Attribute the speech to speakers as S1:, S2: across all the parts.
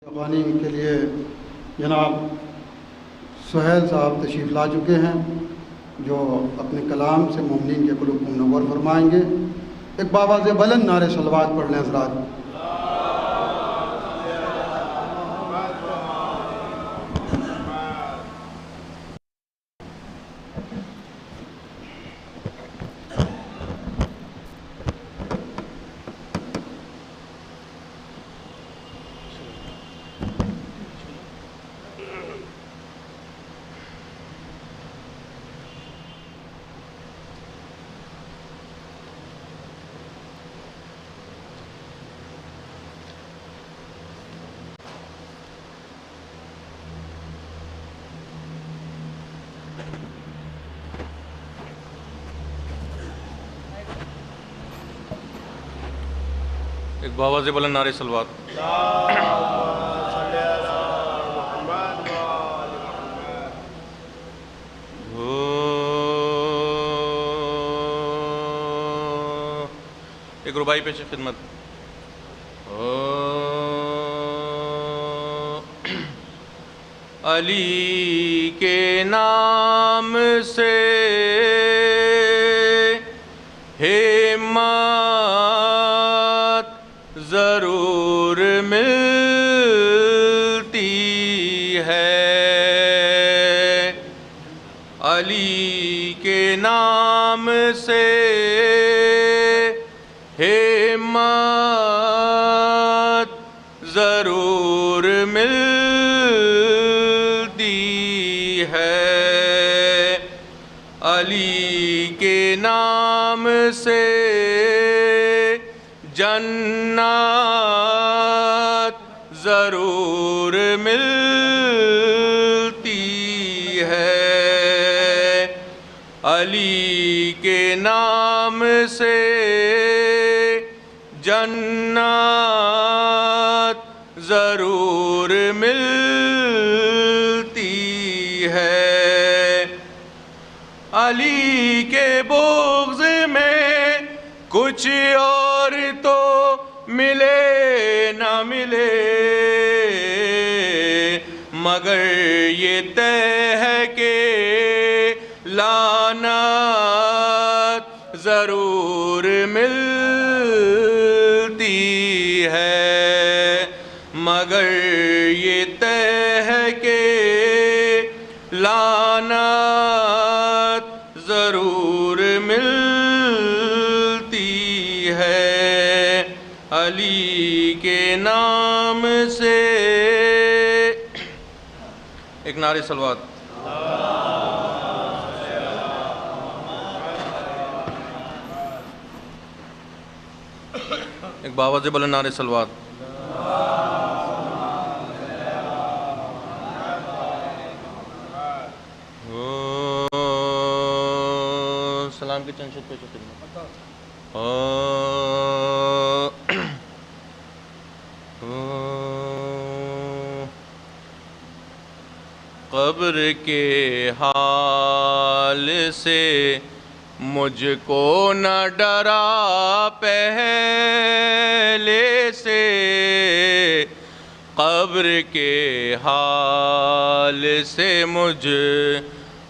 S1: افغانی کے لیے جناب سہیل صاحب تشریف لا چکے ہیں جو اپنے کلام سے مومنین کے قلوب کو منور فرمائیں گے۔ ایک باواز بلند نعرے صلوات پڑھ لیں حضرات۔
S2: ایک باواز بلند نعرے صلوات۔ ایک ربائی پیش خدمت۔ علی کے نام سے ہمت ضرور ملتی ہے، علی کے نام سے ہمت ضرور ملتی ہے، علی کے نام سے جنت ضرور ملتی ہے، علی کے نام سے جنت ضرور ملتی ہے، علی کے بغض میں کچھ اور تو ملے نہ ملے، مگر یہ طے ہے کہ لعنت ضرور ملتی ہے، مگر یہ طے ہے کہ لعنت ضرور ملتی ہے، علی کے نام سے۔ ایک نعرے صلوات۔ ایک باواز بلند نعرے صلوات۔ سلام کی چند شد پیش خدمت۔ قبر کے حال سے مجھ کو نہ ڈرا پہلے سے، قبر کے حال سے مجھ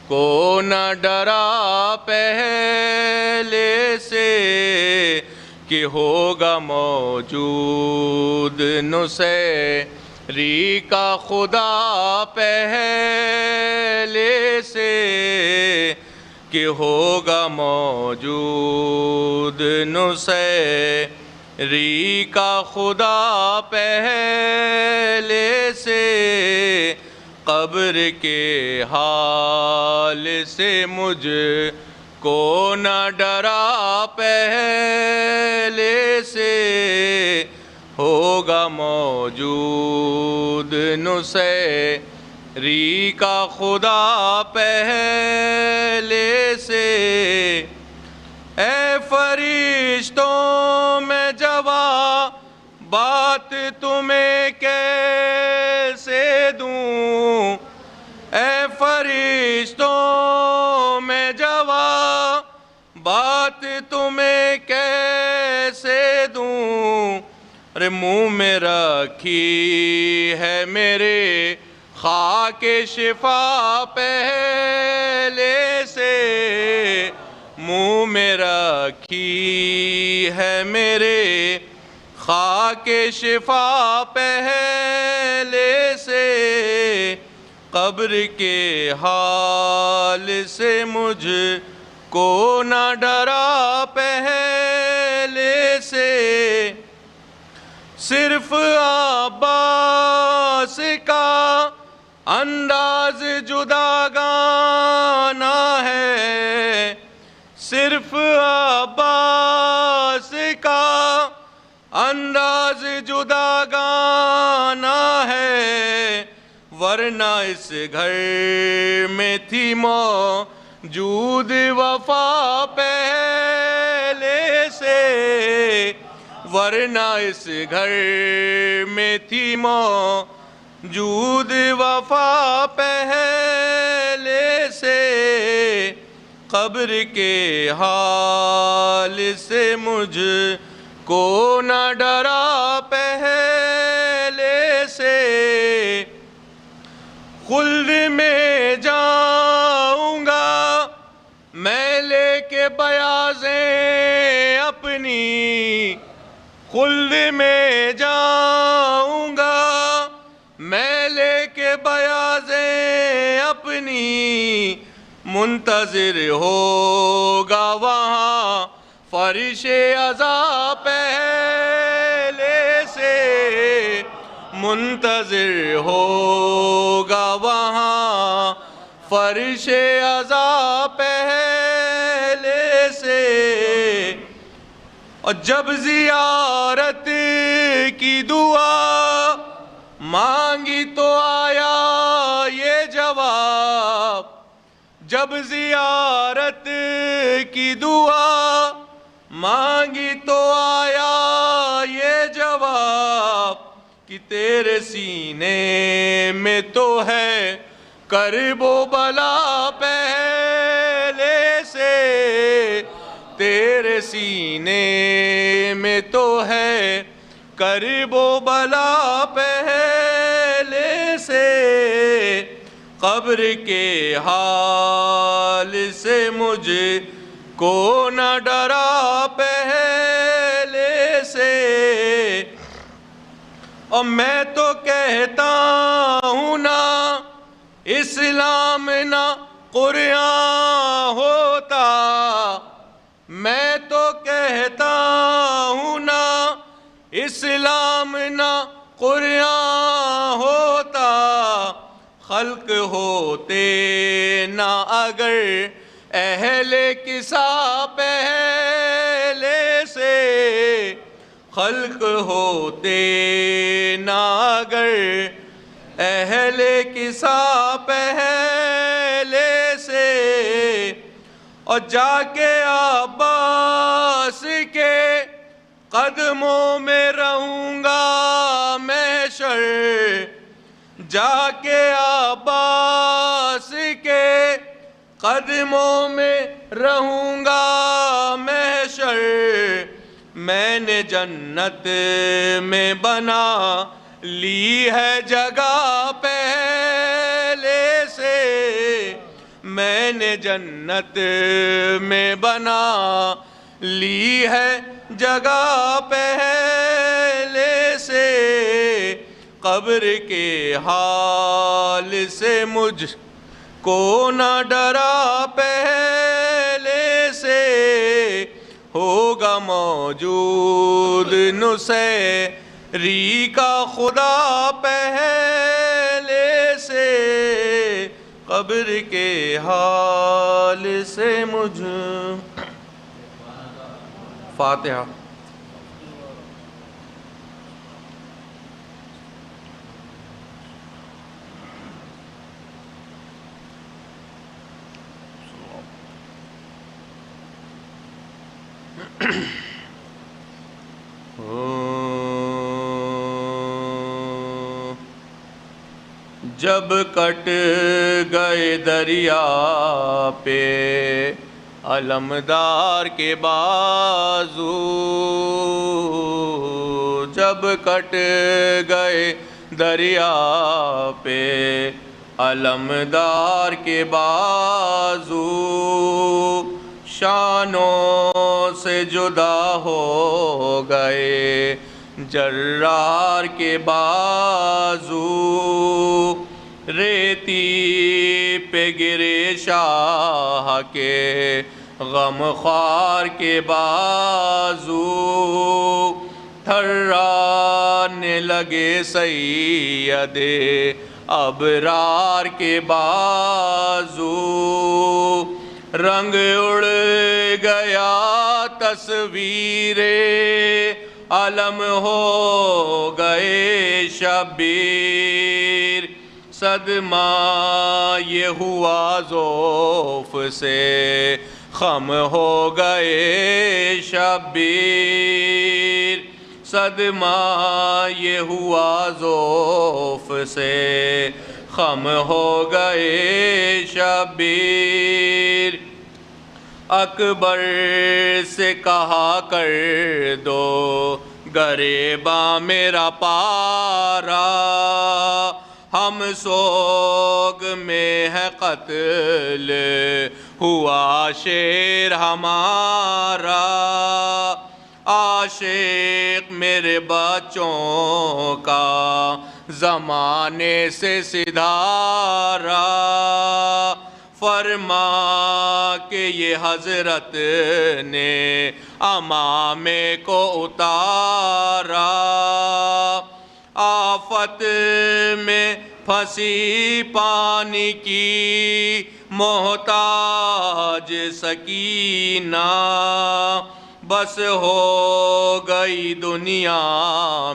S2: کو نہ ڈرا پہلے سے، کہ ہوگا موجود نصیری کا خدا پہلے سے، کہ ہوگا موجود نصیری کا خدا پہلے سے، قبر کے حال سے مجھ کو نہ ڈرا پہلے سے، ہوگا موجود نصیری کا خدا پہلے سے، اے فرشتوں میں جواب بات تمہیں کیسے دوں، اے فرشتوں میں جواب بات تمہیں کیسے دوں، ارے منہ میں رکھی ہے میرے خاک شفا پہلے سے، منہ میں رکھی ہے میرے خاک شفا پہلے سے، قبر کے حال سے مجھ کو نہ ڈرا پہلے سے، صرف عباس کا انداز جدا گانا ہے، صرف عباس کا انداز جدا گانا ہے، ورنہ اس گھر میں تھی موجود وفا پہلے سے، ورنہ اس گھر میں تھی موجود وفا پہلے سے، قبر کے حال سے مجھ کو نہ ڈرا پہلے سے، خلد میں جاؤں گا میں لے کے بیاضیں اپنی، خلد میں جاؤں گا میں لے کے بیاضیں اپنی، منتظر ہوگا وہاں فرش عزا پہلے سے، منتظر ہوگا وہاں فرش عزا پہلے سے، اور جب زیارت کی دعا مانگی تو آیا یہ جواب، جب زیارت کی دعا مانگی تو آیا یہ جواب، کہ تیرے سینے میں تو ہے کرب و بلا پہلے سے، تیرے سینے میں تو ہے کرب و بلا پہلے سے، قبر کے حال سے مجھ کو نہ ڈرا پہلے سے، اور میں تو کہتا ہوں نا اسلام نہ قرآن ہوتا، میں تو کہتا ہوں نا اسلام نہ قرآن ہوتا، خلق ہوتے نہ اگر اہل کسا پہلے سے، خلق ہوتے نہ اگر اہل کسا پہلے سے، اور جا کے عباس کے قدموں میں رہوں گا محشر، جا کے عباس کے قدموں میں رہوں گا محشر، میں نے جنت میں بنا لی ہے جگہ پہلے سے، میں نے جنت میں بنا لی ہے جگہ پہلے سے، قبر کے حال سے مجھ کو نہ ڈرا پہلے سے، ہوگا موجود نصیری کا خدا پہلے سے، قبر کے حال سے مجھ فاتحہ۔ جب کٹ گئے دریا پہ علمدار کے بازو، جب کٹ گئے دریا پہ علمدار کے بازو، شانوں سے جدا ہو گئے جرار کے بازو، ریتی پہ گرے شاہ کے غم خوار کے بازو، تھرانے لگے سید ابرار کے بازو، رنگ اڑ گیا تصویر علم ہو گئے شبیر، صدمہ یہ ہوا ذوف سے خم ہو گئے شبیر، صدمہ یہ ہوا ذوف سے خم ہو گئے شبیر، اکبر سے کہا کر دو گریباں میرا پارا، ہم سوگ میں ہے قتل ہوا شیر ہمارا، عاشق میرے بچوں کا زمانے سے سدھارا، فرما کہ یہ حضرت نے امامے کو اتارا، آفت میں پھنسی پانی کی محتاج سکینہ، بس ہو گئی دنیا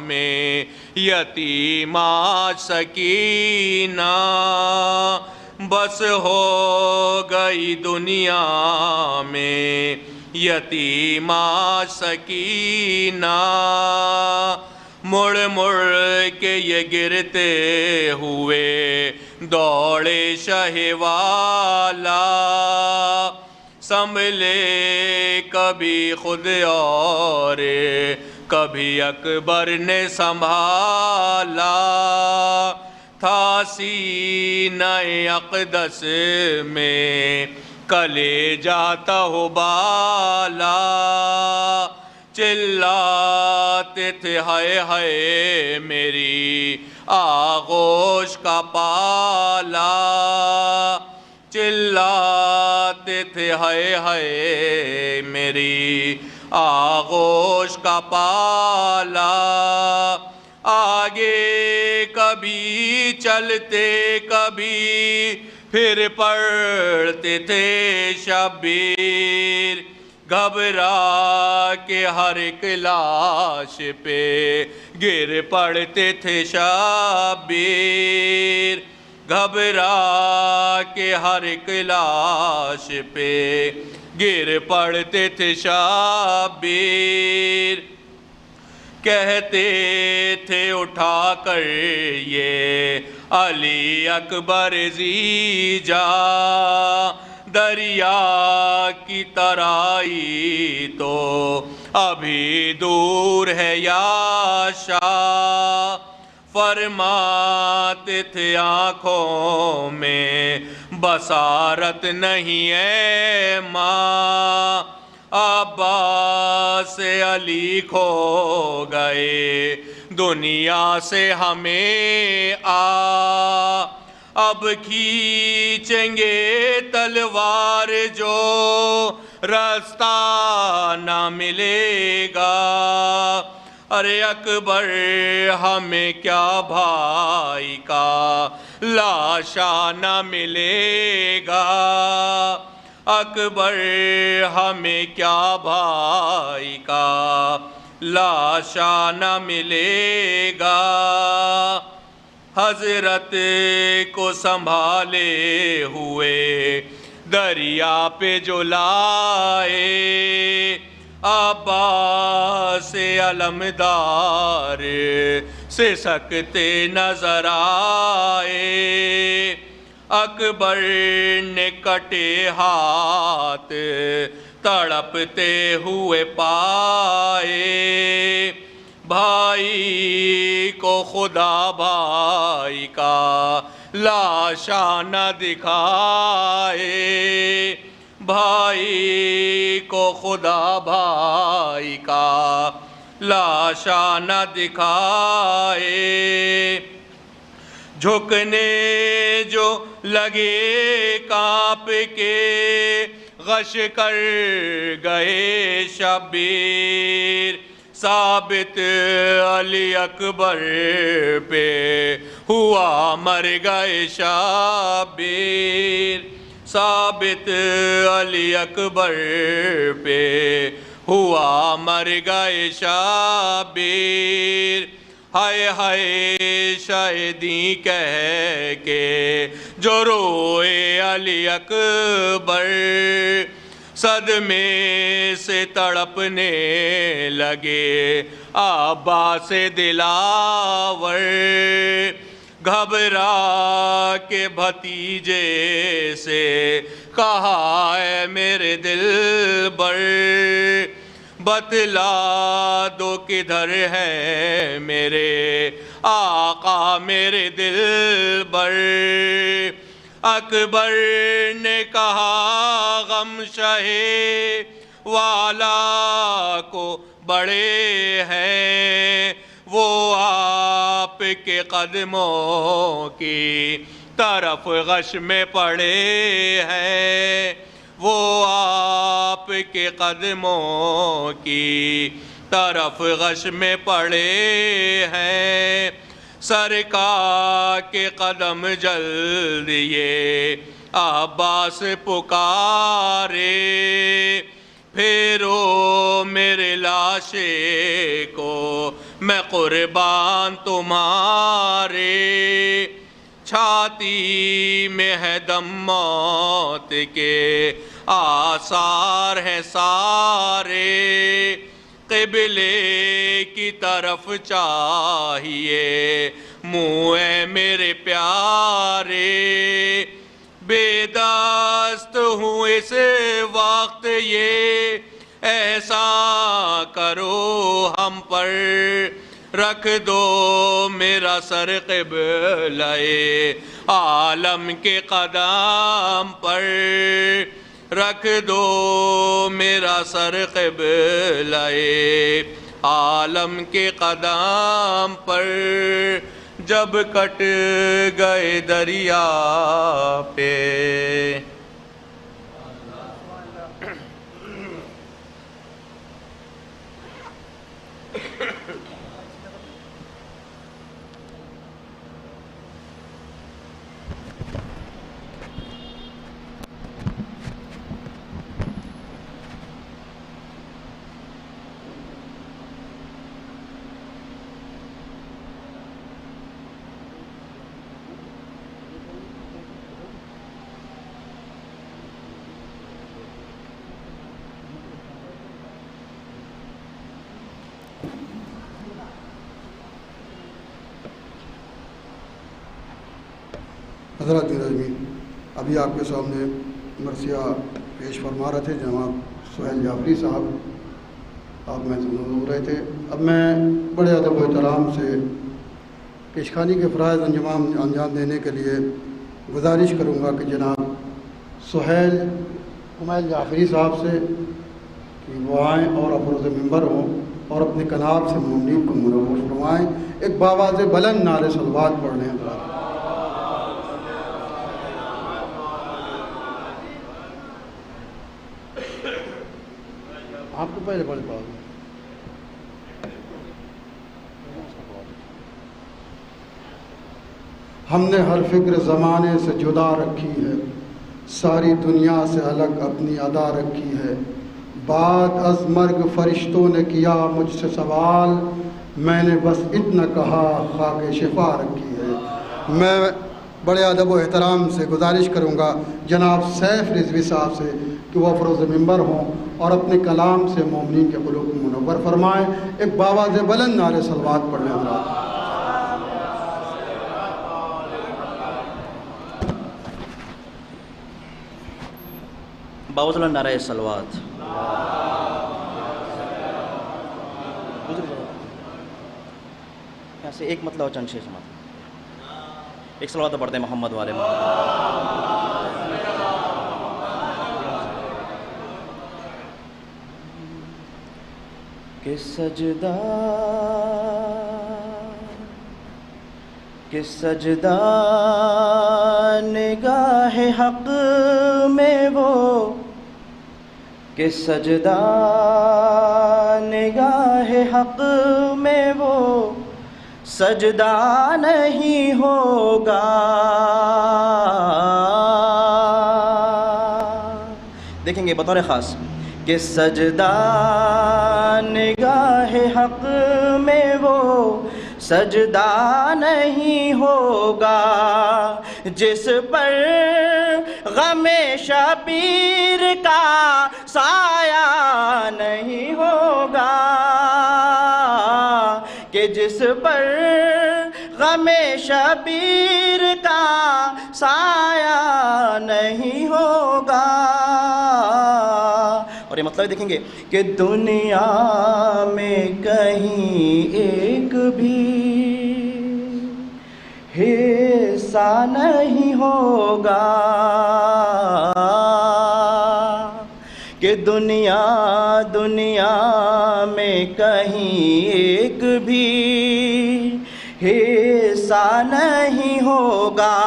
S2: میں یتیم آج سکینہ، بس ہو گئی دنیا میں یتیم آج سکینہ، مڑ مڑ کے یہ گرتے ہوئے دوڑے شہ والا، سنبھلے کبھی خود اور کبھی اکبر نے سنبھالا، تھا سینہ اقدس میں کلیجہ ہو بالا، چلاتے تھے ہائے ہائے میری آغوش کا پالا، چلاتے تھے ہائے ہائے میری آغوش کا پالا، آگے کبھی چلتے کبھی پھر پڑھتے تھے شبیر، گھبرا کے ہر ایک لاش پہ گر پڑتے تھے شبیر، گھبرا کے ہر ایک لاش پہ گر پڑتے تھے شبیر، کہتے تھے اٹھا کر یہ علی اکبر زیجا، دریا کی ترائی تو ابھی دور ہے یا شاہ، فرماتے تھے آنکھوں میں بصارت نہیں ہے ماں، عباس علی کھو گئے دنیا سے ہمیں اب کھینچیں گے تلوار جو راستہ نہ ملے گا، ارے اکبر ہمیں کیا بھائی کا لاشا نہ ملے گا، اکبر ہمیں کیا بھائی کا لاشا نہ ملے گا، حضرت کو سنبھالے ہوئے دریا پہ جو لائے، عباس علمدار سے سکتے نظر آئے، اکبر نے کٹے ہاتھ تڑپتے ہوئے پائے، بھائی کو خدا بھائی کا لاشا نہ دکھائے، بھائی کو خدا بھائی کا لاشا نہ دکھائے، جھکنے جو لگے کانپ کے غش کر گئے شبیر، ثابت علی اکبر پہ ہوا مر گئے شبیر، ثابت علی اکبر پہ ہوا مر گئے شبیر، ہائے ہائے شاہدی کہہ کے جو روئے علی اکبر، صدمے سے تڑپنے لگے عباس دلاور، گھبرا کے بھتیجے سے کہا اے میرے دلبر، بتلا دو کدھر ہے میرے آقا میرے دلبر، اکبر نے کہا غم شاہ والا کو بڑے ہیں، وہ آپ کے قدموں کی طرف غش میں پڑے ہیں، وہ آپ کے قدموں کی طرف غش میں پڑے ہیں، سرکار کے قدم جل دیے عباس پکارے، پھیرو میرے لاشے کو میں قربان تمہارے، چھاتی میں ہے دم موت کے آثار ہیں سارے، قبلے کی طرف چاہیے منہ اے میرے پیارے، بے دست ہوں اس وقت یہ ایسا کرو ہم پر، رکھ دو میرا سر قبلہ عالم کے قدم پر، رکھ دو میرا سر قبلہ عالم کے قدم پر، جب کٹ گئے دریا پہ
S1: حضرات نظمین، ابھی آپ کے سامنے مرثیہ پیش فرما رہے تھے جناب سہیل جعفری صاحب، آپ میں ہو رہے تھے۔ اب میں بڑے ادب و احترام سے پیشخانی کے فرائض انجام دینے کے لیے گزارش کروں گا کہ جناب سہیل کمیل جعفری صاحب سے کہ وہ آئیں اور افروز ممبر ہوں اور اپنے کناب سے مومنین کو منور فرمائیں، ایک باواز بلند نعرے صلوات پڑھ لیں۔ حضرات آپ کو پہلے بڑے بات ہم نے ہر فکر زمانے سے جدا رکھی ہے، ساری دنیا سے الگ اپنی ادا رکھی ہے، بعد از مرگ فرشتوں نے کیا مجھ سے سوال، میں نے بس اتنا کہا خاک شفا رکھی ہے۔ میں بڑے ادب و احترام سے گزارش کروں گا جناب سیف رضوی صاحب سے کہ وہ افروز ممبر ہوں اور اپنے کلام سے مومنین کے قلوب کو منور فرمائیں، ایک باواز بلند نعرے صلوات پڑھ لیں۔ حضرات
S3: باواز بلند نعرہ صلوات۔ سے ایک مطلب اور چند شے سماعت ایک صلوات پڑھتے ہیں محمد والے محمد. کہ سجدہ نگاہ حق میں وہ، کہ سجدہ نگاہ حق میں وہ سجدہ نہیں ہوگا. دیکھیں گے بطور خاص کہ سجدہ نگاہ حق میں وہ سجدہ نہیں ہوگا، جس پر غم شبیر کا سایہ نہیں ہوگا، کہ جس پر غم شبیر کا سایہ نہیں ہوگا. اور یہ مطلب دیکھیں گے کہ دنیا میں کہیں ایک بھی حصہ نہیں ہوگا، کہ دنیا میں کہیں ایک بھی حصہ نہیں ہوگا.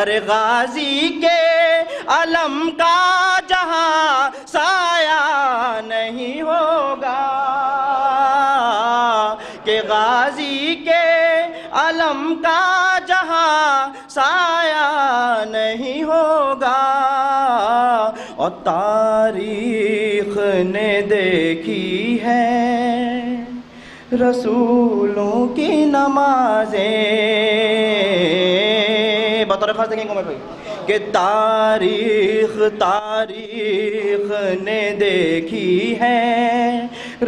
S3: ارے غازی کے علم کا جہاں سایہ نہیں ہوگا، کہ غازی کے علم کا جہاں سایہ نہیں ہوگا. اور تاریخ نے دیکھی ہے رسولوں کی نمازیں، بطور خاص دیکھیں گے عمر بھائی کہ تاریخ نے دیکھی ہے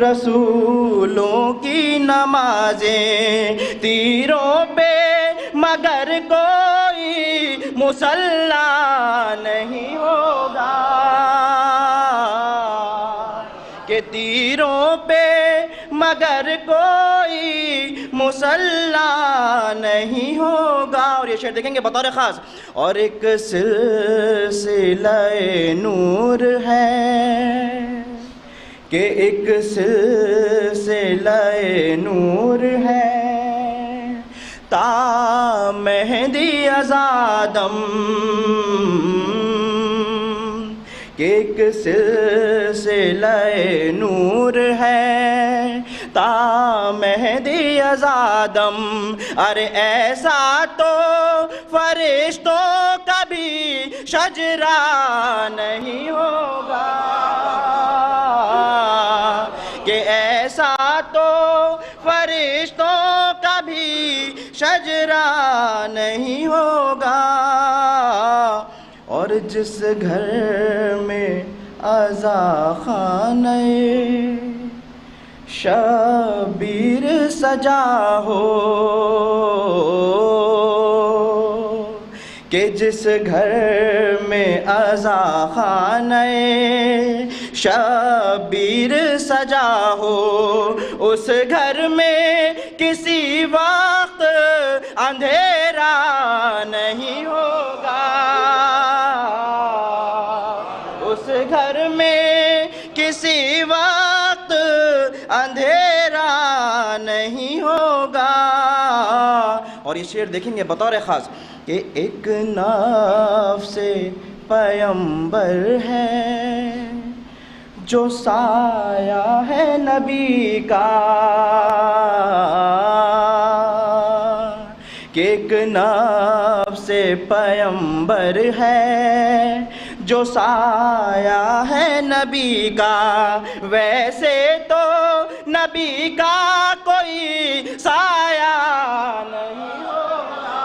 S3: رسولوں کی نمازیں، تیروں پہ مگر کوئی مصلی نہیں ہوگا، کہ تیروں پہ مگر کوئی مصلی نہیں ہوگا. اور یہ شعر دیکھیں گے بطور خاص. اور ایک سلسلہ نور ہے، کہ ایک سلسلہ نور ہے تا مہدی ازادم، کہ ایک سلسلہ نور ہے تا مہدی ازادم. ارے ایسا تو فرشتوں کا بھی شجرہ نہیں ہوگا، کہ ایسا تو فرشتوں کا بھی شجرہ نہیں ہوگا. اور جس گھر میں عزا خانہ شبیر سجا ہو، کہ جس گھر میں عزا خانہ شبیر سجا ہو، اس گھر میں کسی وقت اندھیرا نہیں ہوگا، اس گھر میں کسی وقت اندھیرا نہیں ہوگا. اور یہ شعر دیکھیں گے بطور خاص کہ ایک نفس پیمبر ہے جو سایہ ہے نبی کا، کہ ایک نفس پیمبر ہے جو سایہ ہے نبی کا. ویسے تو نبی کا کوئی سایہ نہیں ہوگا،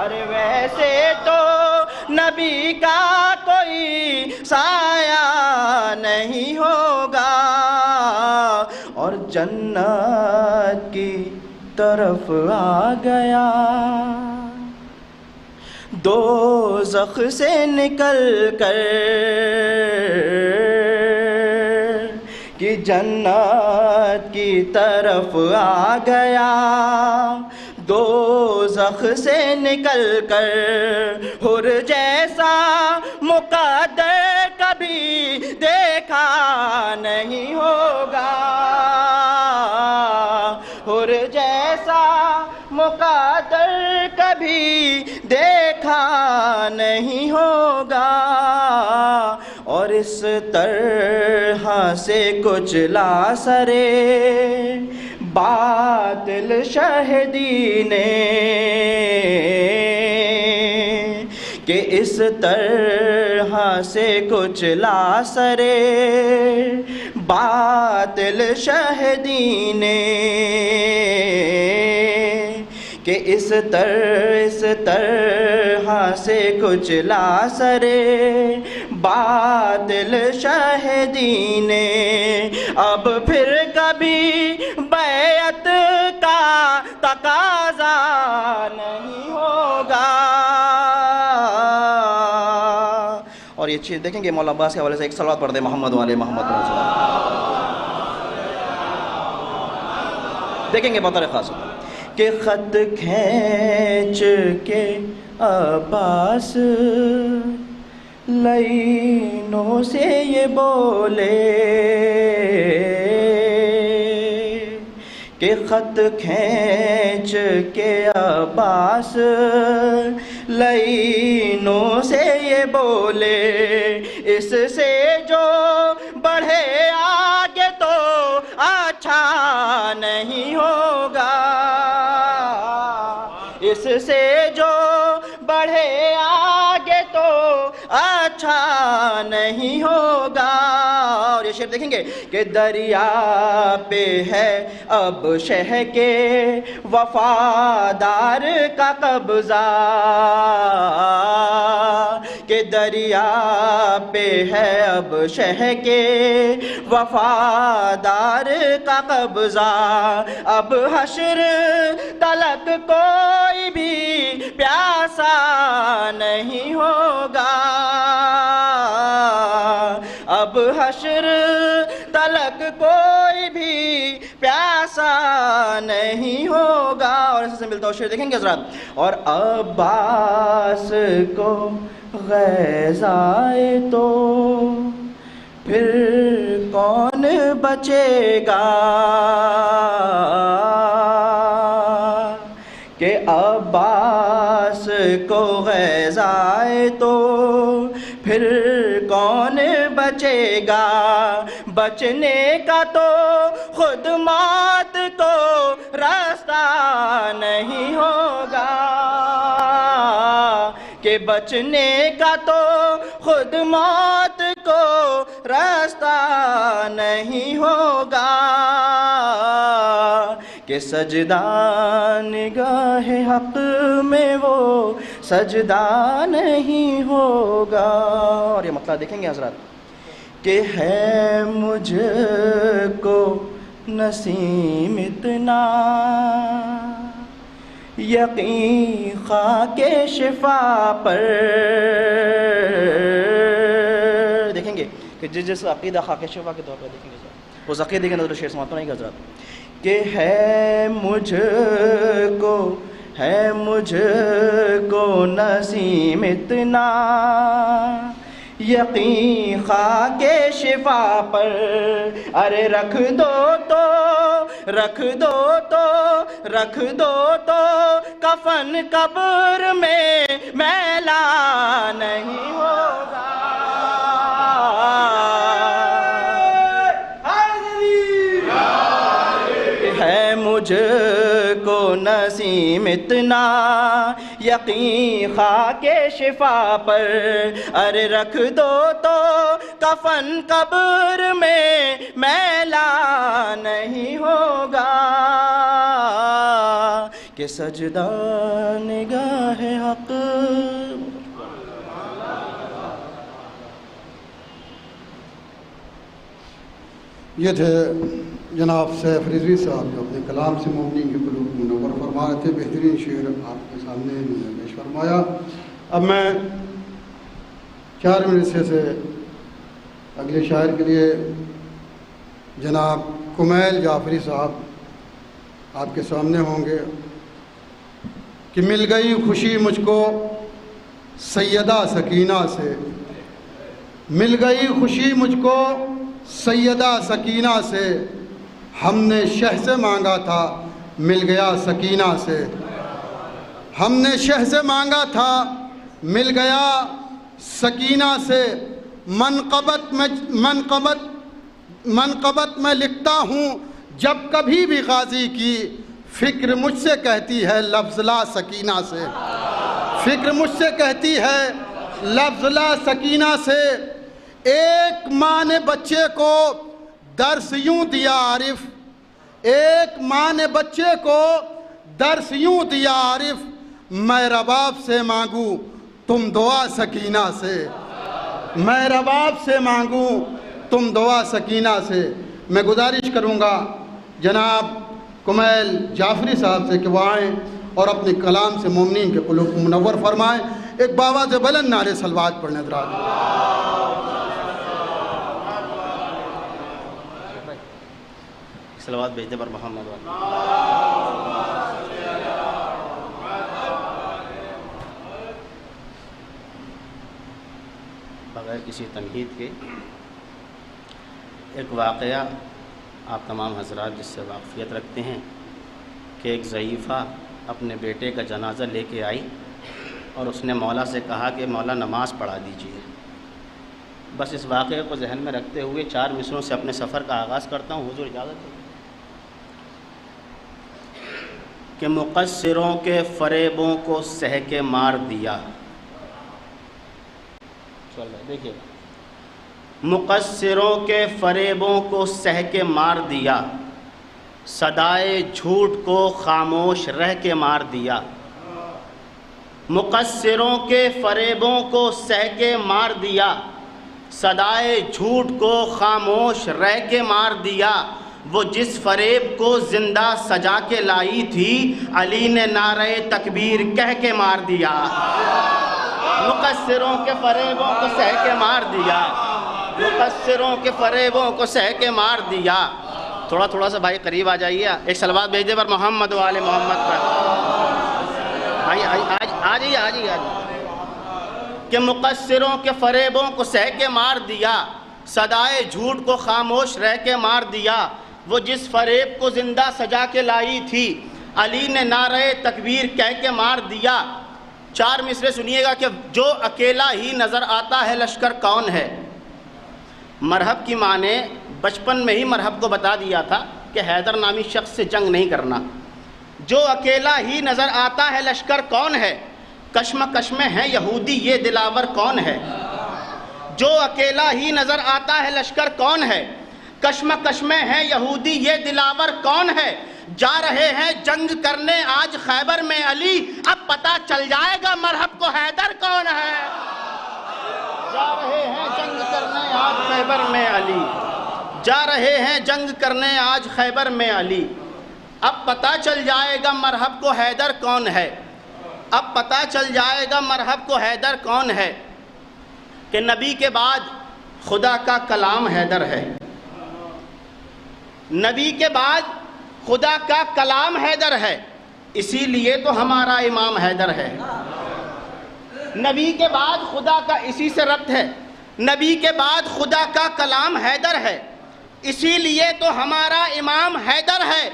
S3: ارے ویسے تو نبی کا کوئی سایہ نہیں ہوگا. اور جنت کی طرف آ گیا دوزخ سے نکل کر، کہ جنت کی طرف آ گیا، دوزخ سے نکل کر حر جیسا مقدر کبھی دیکھا نہیں ہوگا، حر جیسا مقدر کبھی دیکھا نہیں ہوگا، اور اس طرح سے کچلا سرے باطل شہدی نے، کہ اس طرح سے کچلا سرے باطل شہدی نے، کہ اس طرح سے کچلا سرے باطل شہدی نے، اب پھر کبھی بیعت کا تقاضا نہیں ہوگا۔ اور یہ چیز دیکھیں گے مولا عباس کے حوالے سے ایک صلوات پڑھ دیں محمد والے محمد رسول اللہ، دیکھیں گے بطور خاص کہ خط کھینچ کے عباس لینوں سے یہ بولے، کہ خط کھینچ کے عباس لینوں سے یہ بولے، اس سے جو بڑھے آگے تو اچھا نہیں ہوگا، اس سے جو بڑھے آگے تو اچھا نہیں ہوگا۔ اور یہ شعر دیکھیں گے کہ دریا پہ ہے اب شہ کے وفادار کا قبضہ، کہ دریا پہ ہے اب شہ کے وفادار کا قبضہ، اب حشر تلک کوئی بھی پیاسا نہیں ہوگا، اب حشر تلک کوئی بھی پیاسا نہیں ہوگا۔ اور اس سے ملتا ہو شعر دیکھیں گے حضرات، اور عباس کو غیظ آئے تو پھر کون بچے گا، کہ عباس کو غیظ آئے تو پھر کون بچے گا، بچنے کا تو خود موت کو راستہ نہیں ہوگا، کہ بچنے کا تو خود موت کو راستہ نہیں ہوگا، کہ سجدہ نگاہ حق میں وہ سجدہ نہیں ہوگا۔ اور یہ مطلب دیکھیں گے حضرات کہ ہے مجھ کو نسیم اتنا یقین خاک شفا پر، دیکھیں گے کہ جس عقیدہ خاک شفا کے طور پر دیکھیں گے اس عقیدے کے اندر شعر سماعت نہیں حضرات، کہ ہے مجھ کو نسیم اتنا یقین خاک شفا پر، ارے رکھ دو تو کفن قبر میں میلا نہیں ہوگا، ہے مجھ کو نسیم اتنا یقین خاک شفا پر، ارے رکھ دو تو کفن قبر میں میلا نہیں ہوگا، کہ سجدہ نگاہ حق۔
S1: یہ تھے جناب سیف رضوی صاحب جو اپنے کلام سے مومنین کے قلوب منور فرما رہے تھے، بہترین شعر آپ کے سامنے انہوں نے پیش فرمایا۔ اب میں 4ویں حصے سے اگلے شاعر کے لیے جناب کمیل جعفری صاحب آپ کے سامنے ہوں گے کہ مل گئی خوشی مجھ کو سیدہ سکینہ سے، مل گئی خوشی مجھ کو سیدہ سکینہ سے، ہم نے شہ سے مانگا تھا مل گیا سکینہ سے، ہم نے شہ سے مانگا تھا مل گیا سکینہ سے، منقبت میں لکھتا ہوں جب کبھی بھی غازی کی، فکر مجھ سے کہتی ہے لفظ لا سکینہ سے، فکر مجھ سے کہتی ہے لفظ لا سکینہ سے۔ ایک ماں نے بچے کو درس یوں دیا عارف، ایک ماں نے بچے کو درس یوں دیا عارف، میں رباب سے مانگوں تم دعا سکینہ سے، میں رباب سے مانگوں تم دعا سکینہ سے۔ میں گزارش کروں گا جناب کمیل جعفری صاحب سے کہ وہ آئیں اور اپنے کلام سے مومنین کے قلوب کو منور فرمائیں۔ ایک باواز بلند نعرے صلوات پڑھنے حضرات۔
S3: صلوات بھیجتے پر محمد بغیر کسی تمہید کے ایک واقعہ آپ تمام حضرات جس سے واقفیت رکھتے ہیں کہ ایک ضعیفہ اپنے بیٹے کا جنازہ لے کے آئی اور اس نے مولا سے کہا کہ مولا نماز پڑھا دیجیے۔ بس اس واقعے کو ذہن میں رکھتے ہوئے 4 مصروں سے اپنے سفر کا آغاز کرتا ہوں، حضور اجازت ہے کہ مقصروں کے فریبوں کو سہ کے مار دیا۔ دیکھیے مقصروں کے فریبوں کو سہ کے مار دیا، صدائے جھوٹ کو خاموش رہ کے مار دیا، مقصروں کے فریبوں کو سہ کے مار دیا، صدائے جھوٹ کو خاموش رہ کے مار دیا، وہ جس فریب کو زندہ سجا کے لائی تھی علی نے نعرہ تکبیر کہہ کے مار دیا۔ مقصروں کے فریبوں کو سہ کے مار دیا، مقصروں کے فریبوں کو سہ کے مار دیا۔ تھوڑا سا بھائی قریب آ جائیے، ایک صلوات بھیج دے پر محمد و آل محمد پر۔ آ جائیے کہ مقصروں کے فریبوں کو سہ کے مار دیا، صدائے جھوٹ کو خاموش رہ کے مار دیا، وہ جس فریب کو زندہ سجا کے لائی تھی علی نے نعرہ تکبیر کہہ کے مار دیا۔ 4 مصرے سنیے گا کہ جو اکیلا ہی نظر آتا ہے لشکر کون ہے۔ مرحب کی ماں نے بچپن میں ہی مرحب کو بتا دیا تھا کہ حیدر نامی شخص سے جنگ نہیں کرنا۔ جو اکیلا ہی نظر آتا ہے لشکر کون ہے، کشمکش میں ہے یہودی یہ دلاور کون ہے۔ جو اکیلا ہی نظر آتا ہے لشکر کون ہے، کشمکش میں ہے یہودی یہ دلاور کون ہے۔ جا رہے ہیں جنگ کرنے آج خیبر میں علی، اب پتہ چل جائے گا مرحب کو حیدر کون ہے۔ جا رہے ہیں جنگ کرنے آج خیبر میں علی، جا رہے ہیں جنگ کرنے آج خیبر میں علی، اب پتہ چل جائے گا مرحب کو حیدر کون ہے، اب پتہ چل جائے گا مرحب کو حیدر کون ہے۔ کہ نبی کے بعد خدا کا کلام حیدر ہے، نبی کے بعد خدا کا کلام حیدر ہے، اسی لیے تو ہمارا امام حیدر ہے۔ نبی کے بعد خدا کا اسی سے ربط ہے، نبی کے بعد خدا کا کلام حیدر ہے، اسی لیے تو ہمارا امام حیدر ہے۔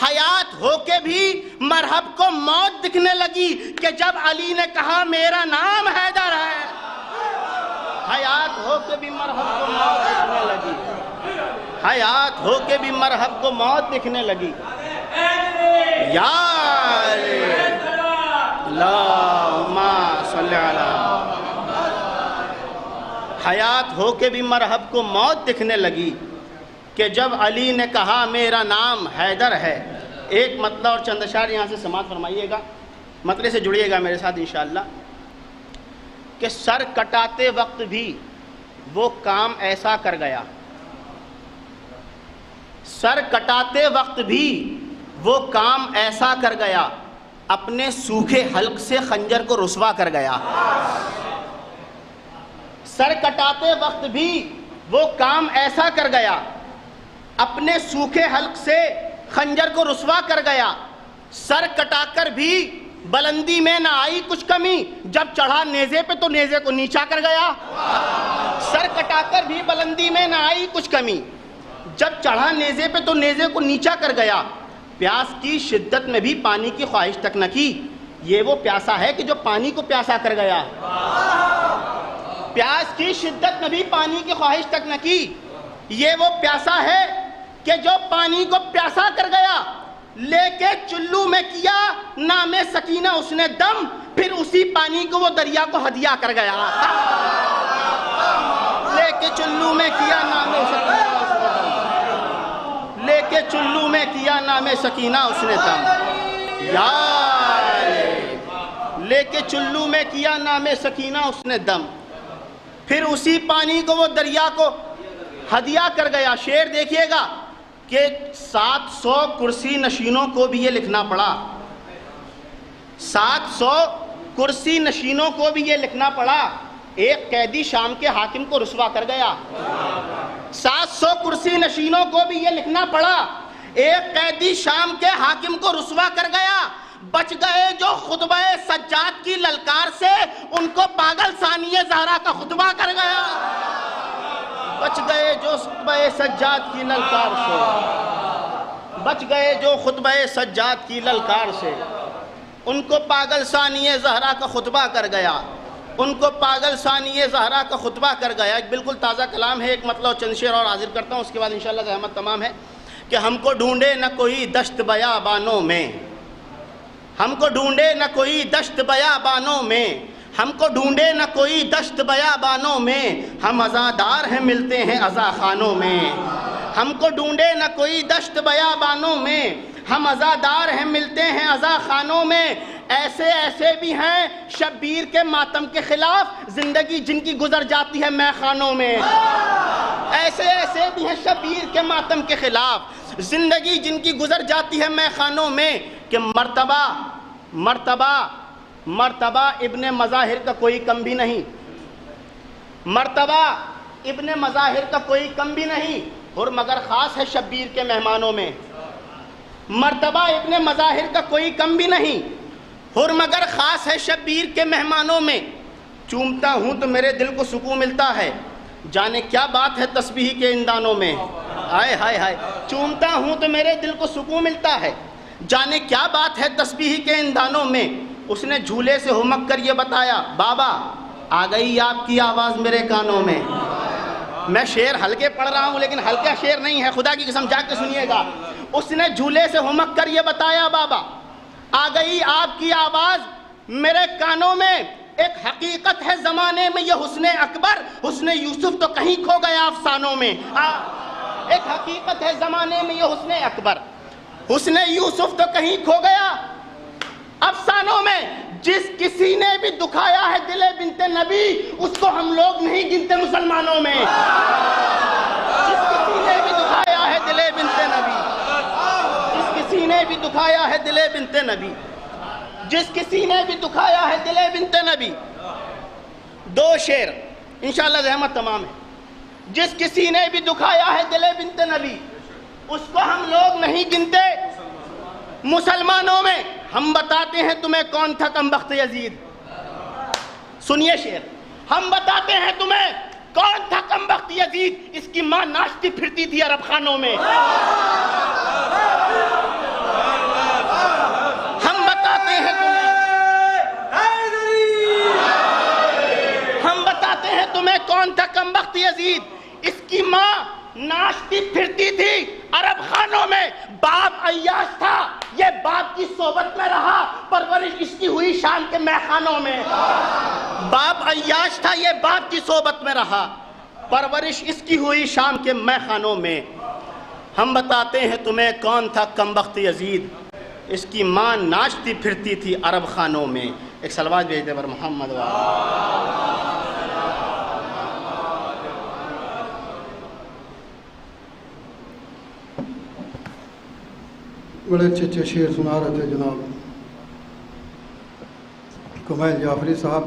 S3: حیات ہو کے بھی مرحب کو موت دکھنے لگی کہ جب علی نے کہا میرا نام حیدر ہے۔ حیات ہو کے بھی مرحب کو موت دکھنے لگی، حیات ہو کے بھی مرحب کو موت دکھنے لگی۔ یا اللہم صلی علی، حیات ہو کے بھی مرحب کو موت دکھنے لگی کہ جب علی نے کہا میرا نام حیدر ہے۔ ایک مطلع اور چند اشعار یہاں سے سماعت فرمائیے گا، مطلع سے جڑیے گا میرے ساتھ انشاءاللہ۔ کہ سر کٹاتے وقت بھی وہ کام ایسا کر گیا، سر کٹاتے وقت بھی وہ کام ایسا کر گیا، اپنے سوکھے حلق سے خنجر کو رسوا کر گیا۔ سر کٹاتے وقت بھی وہ کام ایسا کر گیا، اپنے سوکھے حلق سے خنجر کو رسوا کر گیا، سر کٹا کر بھی بلندی میں نہ آئی کچھ کمی، جب چڑھا نیزے پہ تو نیزے کو نیچا کر گیا۔ سر کٹا کر بھی بلندی میں نہ آئی کچھ کمی، جب چڑھا نیزے پہ تو نیزے کو نیچا کر گیا۔ پیاس کی شدت میں بھی پانی کی خواہش تک نہ کی، یہ وہ پیاسا ہے کہ جو پانی کو پیاسا کر گیا۔ پیاس کی شدت میں بھی پانی کی خواہش تک نہ کی، یہ وہ پیاسا ہے کہ جو پانی کو پیاسا کر گیا۔ لے کے چلو میں کیا نام سکینہ اس نے دم، پھر اسی پانی کو وہ دریا کو ہدیہ کر گیا۔ لے کے چلو میں کیا نام سکینہ اس نے دم، لے کے چلو میں کیا نام سکینہ اس نے دم، لے کے چلو میں کیا نام سکینہ اس نے دم، پھر اسی پانی کو وہ دریا کو ہدیہ کر گیا۔ شعر دیکھیے گا کہ 700 کرسی نشینوں کو بھی یہ لکھنا پڑا، 700 کرسی نشینوں کو بھی یہ لکھنا پڑا، ایک قیدی شام کے حاکم کو رسوا کر گیا۔ 700 کرسی نشینوں کو بھی یہ لکھنا پڑا، ایک قیدی شام کے حاکم کو رسوا کر گیا۔ بچ گئے جو خطبہ سجاد کی للکار سے، ان کو پاگل ثانیہ زہرا کا خطبہ کر گیا۔ بچ گئے جو خطبہ سجاد کی للکار سے، بچ گئے جو خطبہ سجاد کی للکار سے، ان کو پاگل ثانیہ زہرا کا خطبہ کر گیا، ان کو پاگل ثانیہ زہرا کا خطبہ کر گیا۔ ایک بالکل تازہ کلام ہے، ایک مطلب چند شعر اور حاضر کرتا ہوں، اس کے بعد انشاءاللہ زحمت تمام ہے۔ کہ ہم کو ڈھونڈے نہ کوئی دشت بیابانوں میں، ہم کو ڈھونڈے نہ کوئی دشت بیابانوں میں، ہم کو ڈھونڈے نہ کوئی دشت بیابانوں میں، ہم عزادار ہیں ملتے ہیں عزا خانوں میں۔ ہم کو ڈھونڈے نہ کوئی دشت بیابانوں میں، ہم عزادار ہیں ملتے ہیں عزا خانوں میں۔ ایسے ایسے بھی ہیں شبیر کے ماتم کے خلاف، زندگی جن کی گزر جاتی ہے مے خانوں میں۔ ایسے ایسے بھی ہیں شبیر کے ماتم کے خلاف، زندگی جن کی گزر جاتی ہے مے خانوں میں۔ کہ مرتبہ ابن مظاہر کا کوئی کم بھی نہیں، مرتبہ ابن مظاہر کا کوئی کم بھی نہیں، اور مگر خاص ہے شبیر کے مہمانوں میں۔ مرتبہ ابن مظاہر کا کوئی کم بھی نہیں، اور مگر خاص ہے شبیر کے مہمانوں میں۔ چومتا ہوں تو میرے دل کو سکون ملتا ہے، جانے کیا بات ہے تسبیح کے ان دانوں میں۔ ہائے ہائے ہائے، چومتا ہوں تو میرے دل کو سکون ملتا ہے، جانے کیا بات ہے تسبیح کے ان دانوں میں۔ اس نے جھولے سے ہمک کر یہ بتایا، بابا آ گئی آپ کی آواز میرے کانوں میں۔ میں شعر ہلکے پڑھ رہا ہوں لیکن ہلکا شعر نہیں ہے، خدا کی قسم جا کے سنیے گا۔ اس نے جھولے سے ہمک کر یہ بتایا، بابا آ گئی آپ کی آواز میرے کانوں میں۔ ایک حقیقت ہے زمانے میں یہ حسن اکبر، حسن یوسف تو کہیں کھو گیا افسانوں میں۔ ایک حقیقت ہے زمانے میں یہ حسن اکبر، حسن یوسف تو کہیں کھو گیا افسانوں میں۔ جس کسی نے بھی دکھایا ہے دل بنت نبی، اس کو ہم لوگ نہیں گنتے مسلمانوں میں۔ جس کسی نے بھی دکھایا ہے دل بنت نبی، جس کسی نے بھی دکھایا ہے دل بنت نبی، جس کسی نے بھی دکھایا ہے دل بنت نبی۔ دو شعر انشاءاللہ زحمت تمام ہے۔ جس کسی نے بھی دکھایا ہے دل بنت نبی، اس کو ہم لوگ نہیں گنتے مسلمانوں میں۔ ہم بتاتے ہیں تمہیں کون تھا کم بخت یزید، سنیے شعر، ہم بتاتے ہیں تمہیں کون تھا کم بخت یزید، اس کی ماں ناچتی پھرتی تھی عرب خانوں میں۔ ہم بتاتے ہیں تمہیں کون تھا کم بخت یزید، اس کی ماں ناچتی پھرتی تھی عرب خانوں میں۔ باپ عیاش تھا، یہ باپ کی صحبت میں رہا، پرورش اس کی ہوئی شام کے میخانوں میں۔ باپ عیاش تھا، یہ باپ کی صحبت میں رہا، پرورش اس کی ہوئی شام کے میخانوں میں۔ ہم بتاتے ہیں تمہیں کون تھا کم بخت یزید، اس کی ماں ناچتی پھرتی تھی عرب خانوں میں۔ ایک صلوات بھیج دے بر محمد
S1: بڑے اچھے اچھے شعر سنا رہے تھے جناب کمیل جعفری صاحب۔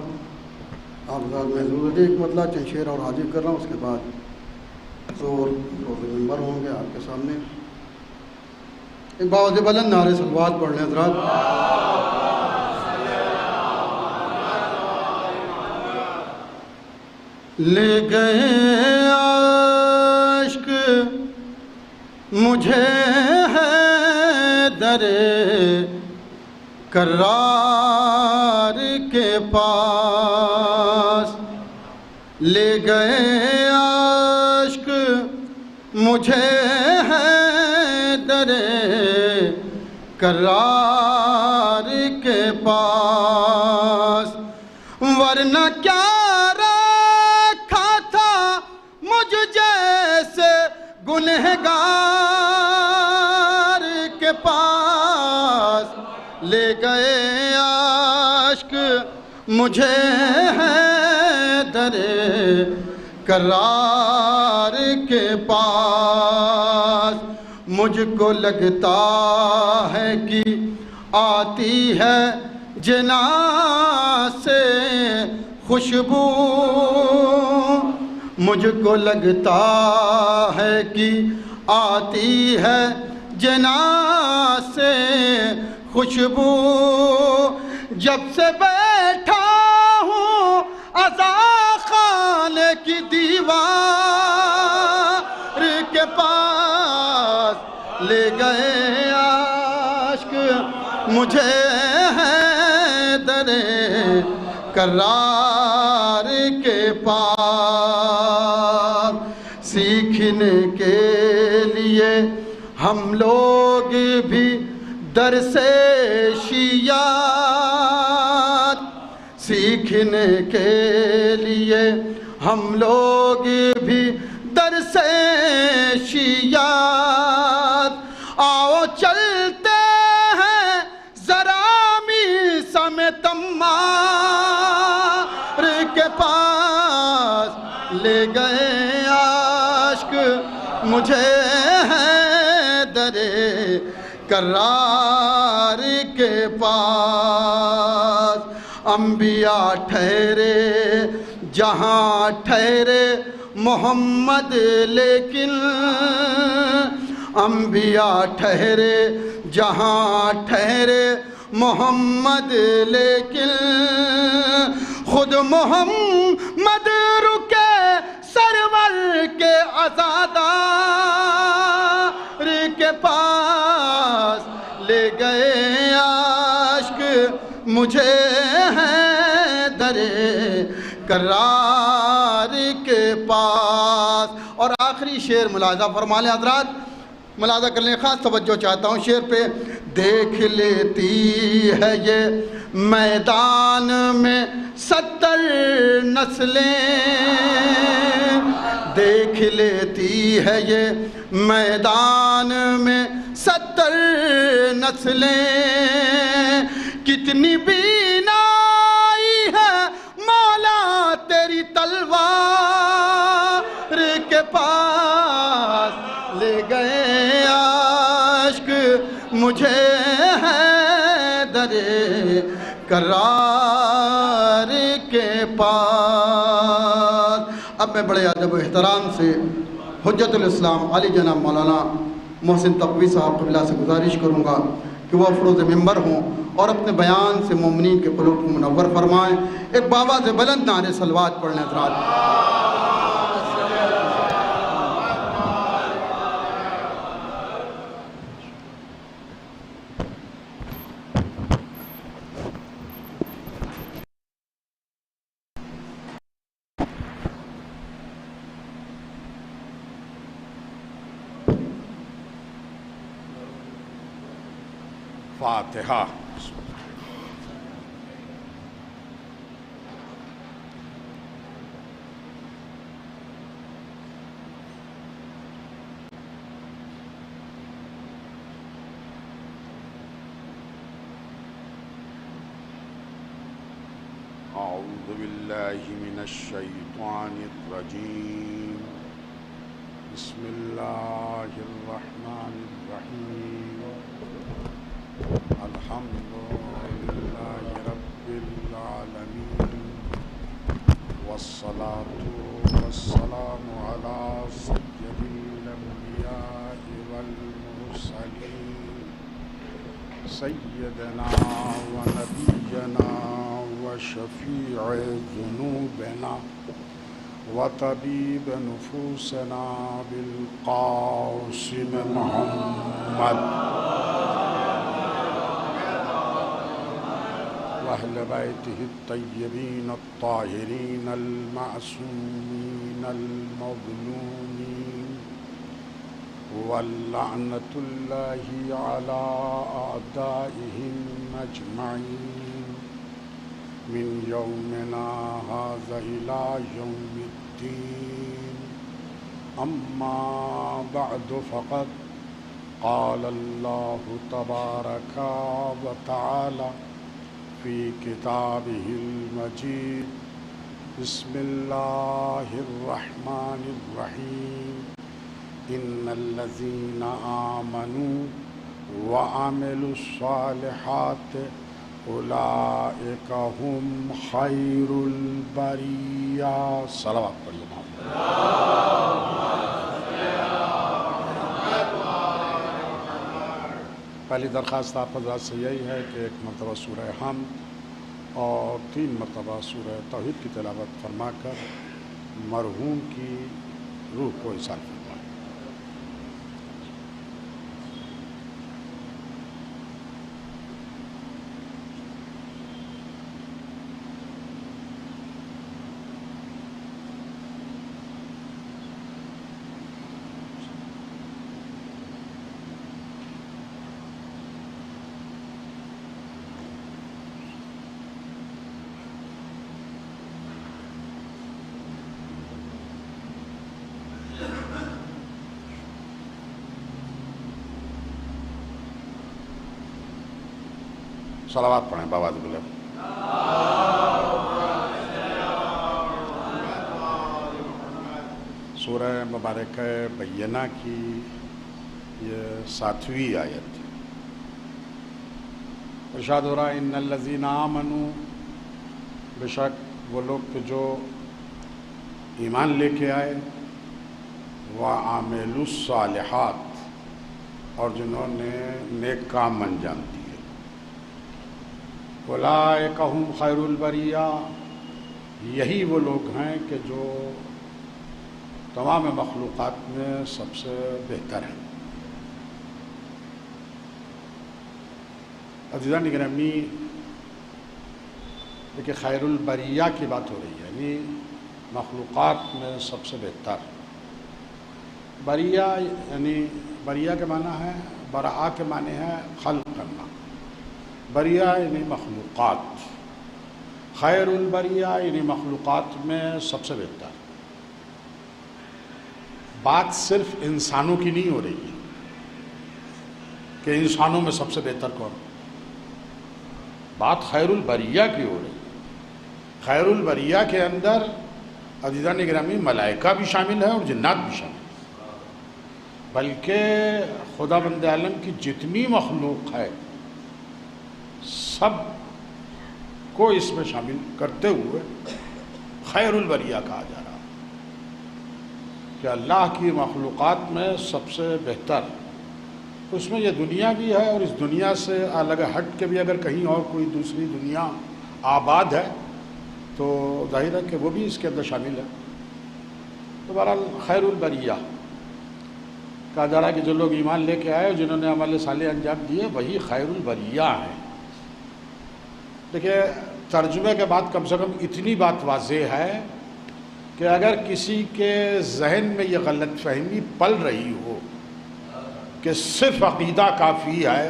S1: آپ ذات محضور ایک مطلع چند شعر اور حاضر کر رہا ہوں، اس کے بعد حضور روز منبر ہوں گے آپ کے سامنے. ایک باوز بلند نعرے صلوات پڑھ لیں حضرات. لے گئے عشق مجھے ہے در کرار کے پاس. لے گئے عشق مجھے ہے در کرار کے پاس. ورنہ کیا رکھا تھا مجھ جیسے گنہگار کے پاس. لے گئے عشق مجھے ہے در کرار کے پاس. مجھ کو لگتا ہے کہ آتی ہے جنا سے خوشبو. مجھ کو لگتا ہے کہ آتی ہے جنا سے خوشبو. جب سے بیٹھا ہوں عزا خانے کی دیوار کے پاس. لے گئے عشق مجھے ہے در کرار کے پاس. سیکھنے کے لیے ہم لوگ بھی درس شیعات. سیکھنے کے لیے ہم لوگ بھی درس شیعات. آؤ چلتے ہیں ذرا میثم تمار کے پاس. لے گئے عشق مجھے ہے در کرار کے پاس. انبیاء ٹھہرے جہاں ٹھہرے محمد لیکن. انبیاء ٹھہرے جہاں ٹھہرے محمد لیکن. خود محمد رکے سرور کے عزادار کے پاس. لے گئے عشق مجھے ہے در کرار کے پاس. اور آخری شعر ملاحظہ فرما لیں حضرات, ملاحظہ کر لیں, خاص توجہ چاہتا ہوں شعر پہ. دیکھ لیتی ہے یہ میدان میں 70 نسلیں. دیکھ لیتی ہے یہ میدان میں 70 نسلیں. کتنی بینائی ہے مولا تیری تلوار کے پاس. لے گئے عشق مجھے ہے در کرار کے پاس. اب میں بڑے ادب و احترام سے حجت الاسلام علی جناب مولانا محسن تقوی صاحب قبلہ سے گزارش کروں گا کہ وہ فروز ممبر ہوں اور اپنے بیان سے مومنین کے قلوب کو منور فرمائیں. ایک باواز بلند نعرے صلوات پڑھ لیں حضرات.
S2: فاتحہ. اعوذ باللہ من الشیطان الرجیم. بسم اللہ الرحمن الرحیم. الحمدللہ رب العالمین والصلاة والسلام علی
S4: سيدنا ونبينا وشفيع ذنوبنا وطبيب نفوسنا بالقاسم محمد وأهل بيته الطيبين الطاهرين المعصومين المظلومين واللعنة الله على أعدائهم أجمعين من يومنا هذا إلى يوم الدين. أما بعد فقد قال الله تبارك وتعالى في كتابه المجيد: بسم الله الرحمن الرحيم. إن الذين آمنوا وعملوا الصالحات أولئك هم خير البرية. صلوات پڑھیے محمد. پہلی درخواست آپ حضرات سے یہی ہے کہ ایک مرتبہ سورہ حمد اور 3 مرتبہ سورہ توحید کی تلاوت فرما کر مرحوم کی روح کو ایصال فرمائیں. صلوات پڑھیں بآواز بلند. سورہ مبارک بینہ کی یہ 7ویں آیت. ارشاد ہو رہا ہے: ان الذین آمنوا، بے شک وہ لوگ کہ جو ایمان لے کے آئے، وعملوا الصالحات، اور جنہوں نے نیک کام انجام دیے، اولئک ھم خیر البریہ، یہی وہ لوگ ہیں کہ جو تمام مخلوقات میں سب سے بہتر ہیں. عزیزان گرامی، دیکھیں خیر البریہ کی بات ہو رہی ہے، یعنی مخلوقات میں سب سے بہتر. بریہ یعنی بریہ کے معنی ہے، برآ کے معنی ہے خلق کرنا. بریہ یعنی مخلوقات، خیر البریہ یعنی مخلوقات میں سب سے بہتر. بات صرف انسانوں کی نہیں ہو رہی ہے کہ انسانوں میں سب سے بہتر کون. بات خیر البریہ کی ہو رہی ہے. خیر البریہ کے اندر عزیزان گرامی ملائکہ بھی شامل ہے اور جنات بھی شامل ہے، بلکہ خدا بند عالم کی جتنی مخلوق ہے سب کو اس میں شامل کرتے ہوئے خیر البریہ کہا جا رہا ہے کہ اللہ کی مخلوقات میں سب سے بہتر. اس میں یہ دنیا بھی ہے، اور اس دنیا سے الگ ہٹ کے بھی اگر کہیں اور کوئی دوسری دنیا آباد ہے تو ظاہر ہے کہ وہ بھی اس کے اندر شامل ہے. تو بہرحال خیر البریہ کہا جا رہا ہے کہ جو لوگ ایمان لے کے آئے، جنہوں نے عمل صالح انجام دیے، وہی خیر البریہ ہیں. دیکھیں ترجمے کے بعد کم سے کم اتنی بات واضح ہے کہ اگر کسی کے ذہن میں یہ غلط فہمی پل رہی ہو کہ صرف عقیدہ کافی ہے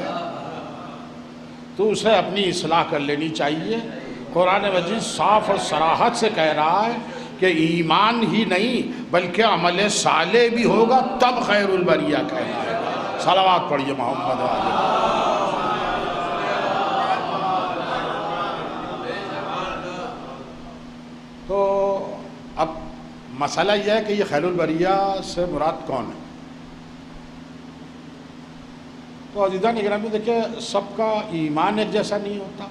S4: تو اسے اپنی اصلاح کر لینی چاہیے. قرآن مجید صاف اور صراحت سے کہہ رہا ہے کہ ایمان ہی نہیں بلکہ عمل صالح بھی ہوگا تب خیر البریہ کہلائے گا. صلوات پڑھیے محمد علیہ. تو اب مسئلہ یہ ہے کہ یہ خیر البریہ سے مراد کون ہے. تو عزیزان اکرامی دیکھیں سب کا ایمان ایک جیسا نہیں ہوتا،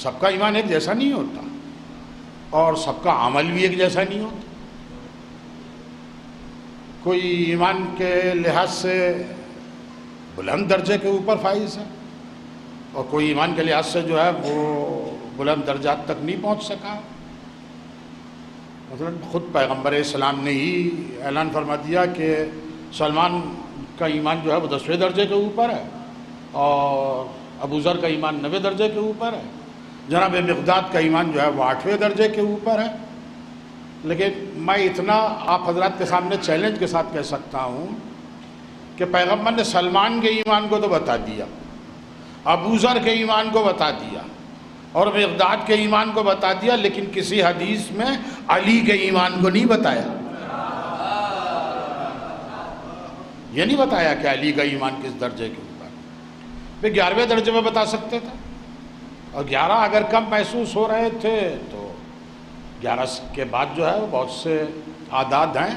S4: سب کا ایمان ایک جیسا نہیں ہوتا، اور سب کا عمل بھی ایک جیسا نہیں ہوتا. کوئی ایمان کے لحاظ سے بلند درجے کے اوپر فائز ہے، اور کوئی ایمان کے لحاظ سے جو ہے وہ بلند درجات تک نہیں پہنچ سکا۔ مثلا خود پیغمبر اسلام نے ہی اعلان فرما دیا کہ سلمان کا ایمان جو ہے وہ 10ویں درجے کے اوپر ہے، اور ابو ذر کا ایمان 9ویں درجے کے اوپر ہے، جناب مقداد کا ایمان جو ہے وہ 8ویں درجے کے اوپر ہے۔ لیکن میں اتنا آپ حضرات کے سامنے چیلنج کے ساتھ کہہ سکتا ہوں کہ پیغمبر نے سلمان کے ایمان کو تو بتا دیا، ابو ذر کے ایمان کو بتا دیا، اور مقداد کے ایمان کو بتا دیا، لیکن کسی حدیث میں علی کے ایمان کو نہیں بتایا۔ یہ نہیں بتایا کہ علی کا ایمان کس درجے کے اوپر، وہ 11ویں درجے میں بتا سکتے تھے، اور 11 اگر کم محسوس ہو رہے تھے تو 11 کے بعد جو ہے وہ بہت سے اعداد ہیں،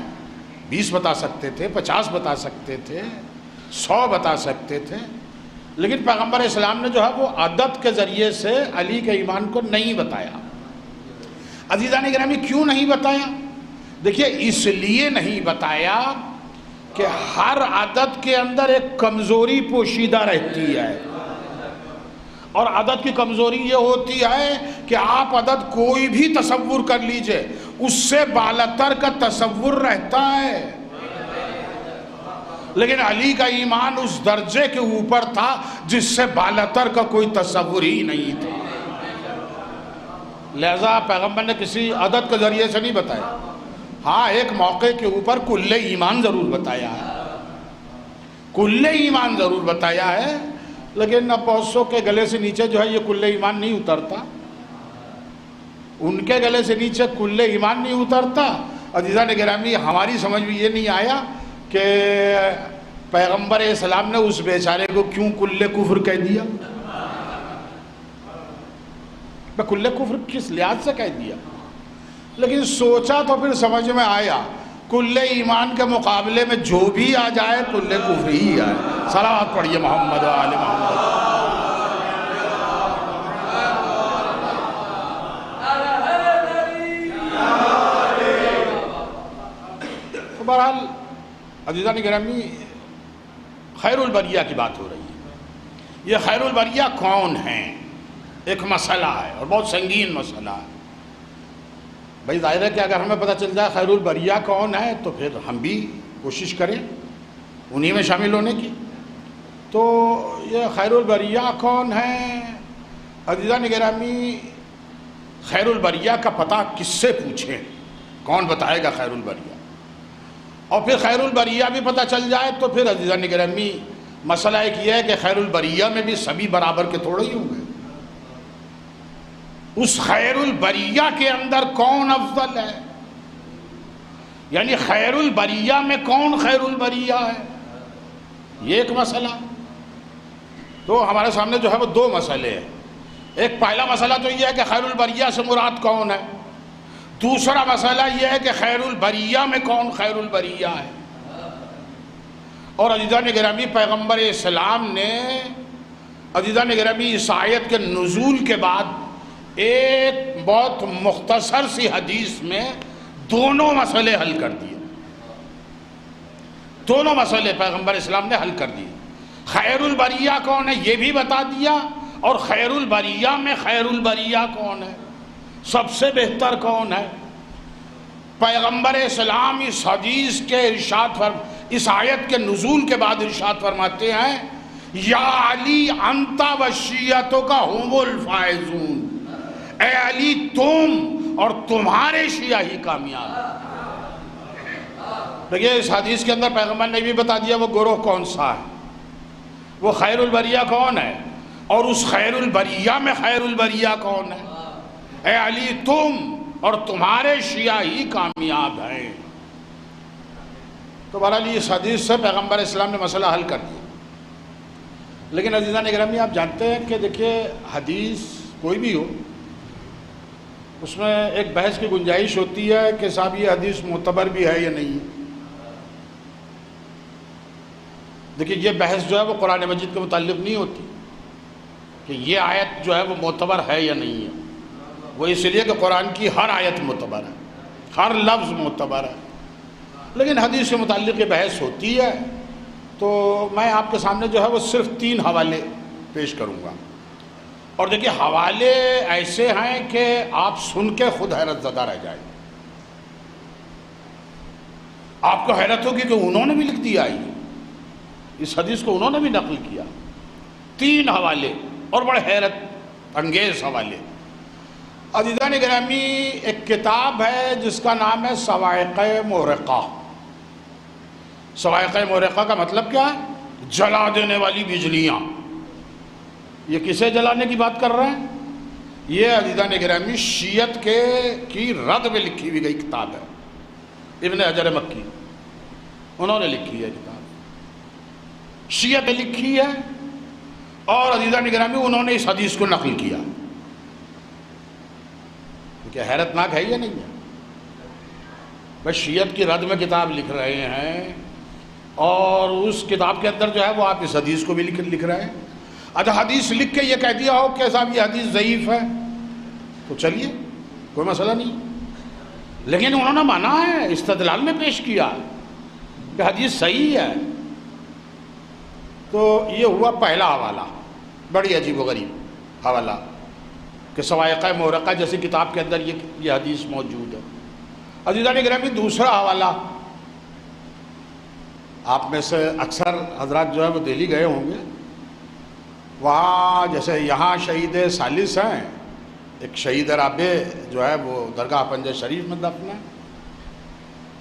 S4: 20 بتا سکتے تھے، 50 بتا سکتے تھے، 100 بتا سکتے تھے، لیکن پیغمبر اسلام نے جو ہے وہ عدد کے ذریعے سے علی کے ایمان کو نہیں بتایا۔ عزیزان گرامی کیوں نہیں بتایا؟ دیکھیے اس لیے نہیں بتایا کہ ہر عدد کے اندر ایک کمزوری پوشیدہ رہتی ہے، اور عدد کی کمزوری یہ ہوتی ہے کہ آپ عدد کوئی بھی تصور کر لیجئے، اس سے بالاتر کا تصور رہتا ہے، لیکن علی کا ایمان اس درجے کے اوپر تھا جس سے بالاتر کا کوئی تصور ہی نہیں تھا۔ لہذا پیغمبر نے کسی عدد کے ذریعے سے نہیں بتایا، ہاں ایک موقع کے اوپر کل ایمان ضرور بتایا ہے، کل ایمان ضرور بتایا ہے، لیکن اب بہت سو کے گلے سے نیچے جو ہے یہ کل ایمان نہیں اترتا، ان کے گلے سے نیچے کل ایمان نہیں اترتا۔ عزیزان گرامی ہماری سمجھ میں یہ نہیں آیا کہ پیغمبر اسلام نے اس بیچارے کو کیوں کل کفر کہہ دیا، کل کفر کس لحاظ سے کہہ دیا، لیکن سوچا تو پھر سمجھ میں آیا کل ایمان کے مقابلے میں جو بھی آ جائے کل کفر ہی آئے۔ صلوات پڑھیے محمد و آل محمد۔ تو بہرحال عزیزان گرامی خیر البریہ کی بات ہو رہی ہے، یہ خیر البریہ کون ہیں ایک مسئلہ ہے، اور بہت سنگین مسئلہ ہے۔ بھائی ظاہر ہے کہ اگر ہمیں پتہ چل جائے خیر البریہ کون ہے تو پھر ہم بھی کوشش کریں انہی میں شامل ہونے کی۔ تو یہ خیر البریہ کون ہے؟ عزیزان گرامی خیر البریہ کا پتہ کس سے پوچھیں، کون بتائے گا خیر البریہ؟ اور پھر خیر البریہ بھی پتہ چل جائے تو پھر عزیزان گرامی مسئلہ ایک یہ ہے کہ خیر البریہ میں بھی سبھی برابر کے تھوڑے ہی ہوں گے، اس خیر البریہ کے اندر کون افضل ہے، یعنی خیر البریہ میں کون خیر البریہ ہے، یہ ایک مسئلہ۔ تو ہمارے سامنے جو ہے وہ دو مسئلے ہیں، ایک پہلا مسئلہ تو یہ ہے کہ خیر البریہ سے مراد کون ہے، دوسرا مسئلہ یہ ہے کہ خیر البریہ میں کون خیر البریہ ہے۔ اور عزیزان گرامی پیغمبر اسلام نے عزیزان گرامی اس آیت کے نزول کے بعد ایک بہت مختصر سی حدیث میں دونوں مسئلے حل کر دیے، دونوں مسئلے پیغمبر اسلام نے حل کر دیے۔ خیر البریہ کون ہے یہ بھی بتا دیا، اور خیر البریہ میں خیر البریہ کون ہے، سب سے بہتر کون ہے۔ پیغمبر اسلام اس حدیث کے اس آیت کے نزول کے بعد ارشاد فرماتے ہیں یا علی انت و شیعتک ہم الفائزون، اے علی تم اور تمہارے شیعہ ہی کامیاب۔ دیکھیے اس حدیث کے اندر پیغمبر نے بھی بتا دیا وہ گروہ کون سا ہے، وہ خیر البریہ کون ہے، اور اس خیر البریہ میں خیر البریہ کون ہے۔ اے علی تم اور تمہارے شیعہ ہی کامیاب ہیں۔ تو بہرحال اس حدیث سے پیغمبر اسلام نے مسئلہ حل کر دیا۔ لیکن عزیزان گرامی آپ جانتے ہیں کہ دیکھیے حدیث کوئی بھی ہو اس میں ایک بحث کی گنجائش ہوتی ہے کہ صاحب یہ حدیث معتبر بھی ہے یا نہیں ہے۔ دیکھیے یہ بحث جو ہے وہ قرآن مجید کے متعلق نہیں ہوتی کہ یہ آیت جو ہے وہ معتبر ہے یا نہیں ہے، وہ اس لیے کہ قرآن کی ہر آیت معتبر ہے، ہر لفظ معتبر ہے، لیکن حدیث کے متعلق یہ بحث ہوتی ہے تو میں آپ کے سامنے جو ہے وہ صرف 3 حوالے پیش کروں گا، اور دیکھیے حوالے ایسے ہیں کہ آپ سن کے خود حیرت زدہ رہ جائیں، آپ کو حیرت ہوگی کہ انہوں نے بھی لکھ دیا اس حدیث کو، انہوں نے بھی نقل کیا۔ 3 حوالے اور بڑے حیرت انگیز حوالے۔ عزیزان گرامی، ایک کتاب ہے جس کا نام ہے صواعق محرقہ۔ صواعق محرقہ کا مطلب کیا ہے؟ جلا دینے والی بجلیاں۔ یہ کسے جلانے کی بات کر رہے ہیں؟ یہ عزیزان گرامی شیعت کی رد میں لکھی ہوئی گئی کتاب ہے، ابن حجر مکی انہوں نے لکھی ہے کتاب، شیعت نے لکھی ہے، اور عزیزان گرامی انہوں نے اس حدیث کو نقل کیا۔ کیا حیرت ناک ہے یا نہیں ہے؟ بس شیعت کی رد میں کتاب لکھ رہے ہیں، اور اس کتاب کے اندر جو ہے وہ آپ اس حدیث کو بھی لکھ رہے ہیں۔ اچھا حدیث لکھ کے یہ کہہ دیا ہو کہ صاحب یہ حدیث ضعیف ہے تو چلیے کوئی مسئلہ نہیں، لیکن انہوں نے مانا ہے، استدلال میں پیش کیا کہ حدیث صحیح ہے۔ تو یہ ہوا پہلا حوالہ، بڑی عجیب و غریب حوالہ کہ صواعق محرقہ جیسی کتاب کے اندر یہ حدیث موجود ہے۔ عزیزان گرامی، دوسرا حوالہ، آپ میں سے اکثر حضرات جو ہے وہ دہلی گئے ہوں گے، وہاں جیسے یہاں شہید ثالث ہیں، ایک شہید رابع جو ہے وہ درگاہ پنجہ شریف میں دفن ہے۔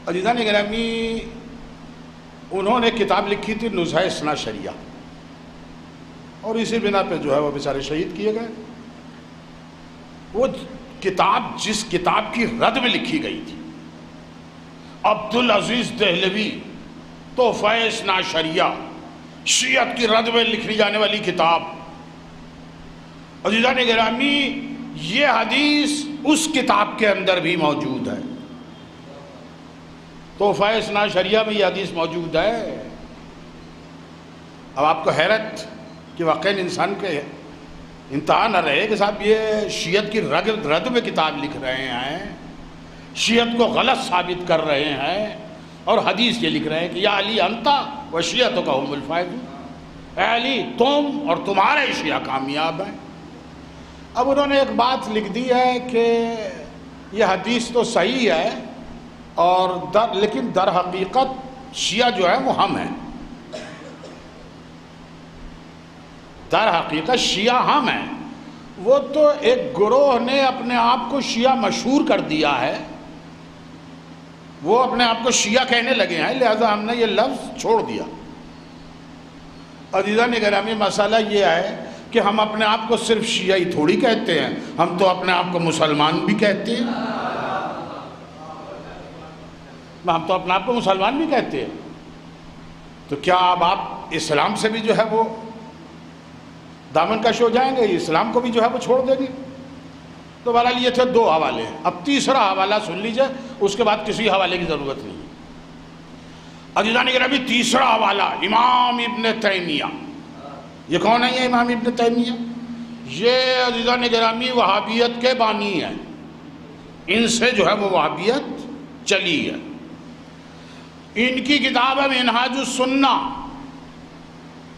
S4: عزیزان گرامی، انہوں نے کتاب لکھی تھی نزہہ اثنا شریعہ، اور اسی بنا پہ جو ہے وہ بیچارے شہید کیے گئے۔ وہ کتاب جس کتاب کی رد میں لکھی گئی تھی، عبدالعزیز دہلوی تحفہ اثنا شریعہ، شیعت کی رد میں لکھی جانے والی کتاب۔ عزیزان گرامی، یہ حدیث اس کتاب کے اندر بھی موجود ہے، تحفہ اثنا شریعہ میں یہ حدیث موجود ہے۔ اب آپ کو حیرت کہ واقعی انسان کے انتہا نہ رہے کہ صاحب یہ شیعت کی رد میں کتاب لکھ رہے ہیں، شیعت کو غلط ثابت کر رہے ہیں، اور حدیث یہ لکھ رہے ہیں کہ یا علی انتا و شیعتک هم الفائزون، اے علی تم اور تمہارے شیعہ کامیاب ہیں۔ اب انہوں نے ایک بات لکھ دی ہے کہ یہ حدیث تو صحیح ہے، اور لیکن در حقیقت شیعہ جو ہے وہ ہم ہیں، در حقیقت شیعہ ہم ہیں۔ وہ تو ایک گروہ نے اپنے آپ کو شیعہ مشہور کر دیا ہے، وہ اپنے آپ کو شیعہ کہنے لگے ہیں، لہذا ہم نے یہ لفظ چھوڑ دیا۔ عزیزان گرامی، مسئلہ یہ ہے کہ ہم اپنے آپ کو صرف شیعہ ہی تھوڑی کہتے ہیں، ہم تو اپنے آپ کو مسلمان بھی کہتے ہیں، ہم تو اپنے آپ کو مسلمان بھی کہتے ہیں۔ تو کیا اب آپ اسلام سے بھی جو ہے وہ دامن کش ہو جائیں گے، اسلام کو بھی جو ہے وہ چھوڑ دیں گے؟ تو بہرحال یہ تھے 2 حوالے۔ اب تیسرا حوالہ سن لیجئے، اس کے بعد کسی حوالے کی ضرورت نہیں۔ عزیزان گرامی، تیسرا حوالہ امام ابن تیمیہ۔ یہ کون ہے یہ امام ابن تیمیہ؟ یہ عزیزان گرامی وہابیت کے بانی ہیں، ان سے جو ہے وہ وہابیت چلی ہے۔ ان کی کتاب ہے منہاج السنہ،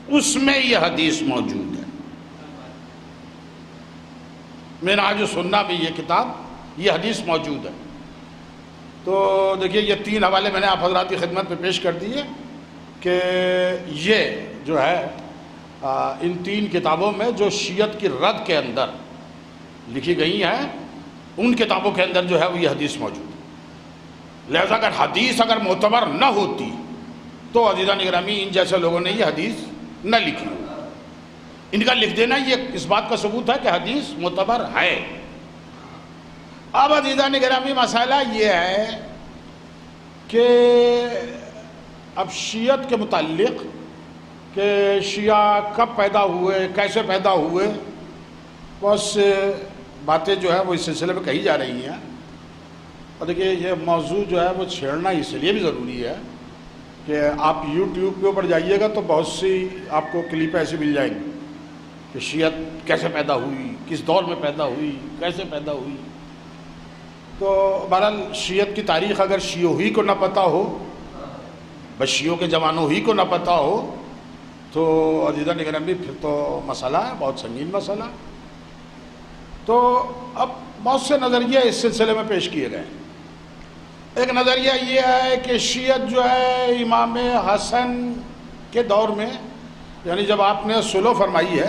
S4: اس میں یہ حدیث موجود ہے۔ منہاج السنہ میں یہ کتاب، یہ حدیث موجود ہے۔ تو دیکھیے یہ 3 حوالے میں نے آپ حضرات کی خدمت میں پیش کر دیے کہ یہ جو ہے ان 3 کتابوں میں جو شیعت کی رد کے اندر لکھی گئی ہیں، ان کتابوں کے اندر جو ہے وہ یہ حدیث موجود ہے۔ لہذا اگر حدیث اگر معتبر نہ ہوتی تو عزیزان گرامی ان جیسے لوگوں نے یہ حدیث نہ لکھی، ان کا لکھ دینا یہ اس بات کا ثبوت ہے کہ حدیث معتبر ہے۔ اب عزیزان گرامی مسئلہ یہ ہے کہ اب شیعت کے متعلق کہ شیعہ کب پیدا ہوئے، کیسے پیدا ہوئے، بہت سے باتیں جو ہے وہ اس سلسلے میں کہی جا رہی ہیں۔ اور دیکھیے یہ موضوع جو ہے وہ چھیڑنا اس لیے بھی ضروری ہے کہ آپ یوٹیوب کے اوپر جائیے گا تو بہت سی آپ کو کلپ ایسی مل جائیں گی کہ شیعت کیسے پیدا ہوئی، کس دور میں پیدا ہوئی، کیسے پیدا ہوئی۔ تو بہرحال شیعت کی تاریخ اگر شیعوی کو نہ پتہ ہو بس شیعوں کے جوانوں ہی کو نہ پتہ ہو تو عزیزان گرامی پھر تو مسئلہ ہے، بہت سنگین مسئلہ ہے۔ تو اب بہت سے نظریے اس سلسلے میں پیش کیے گئے ہیں۔ ایک نظریہ یہ ہے کہ شیعت جو ہے امام حسن کے دور میں، یعنی جب آپ نے صلح فرمائی ہے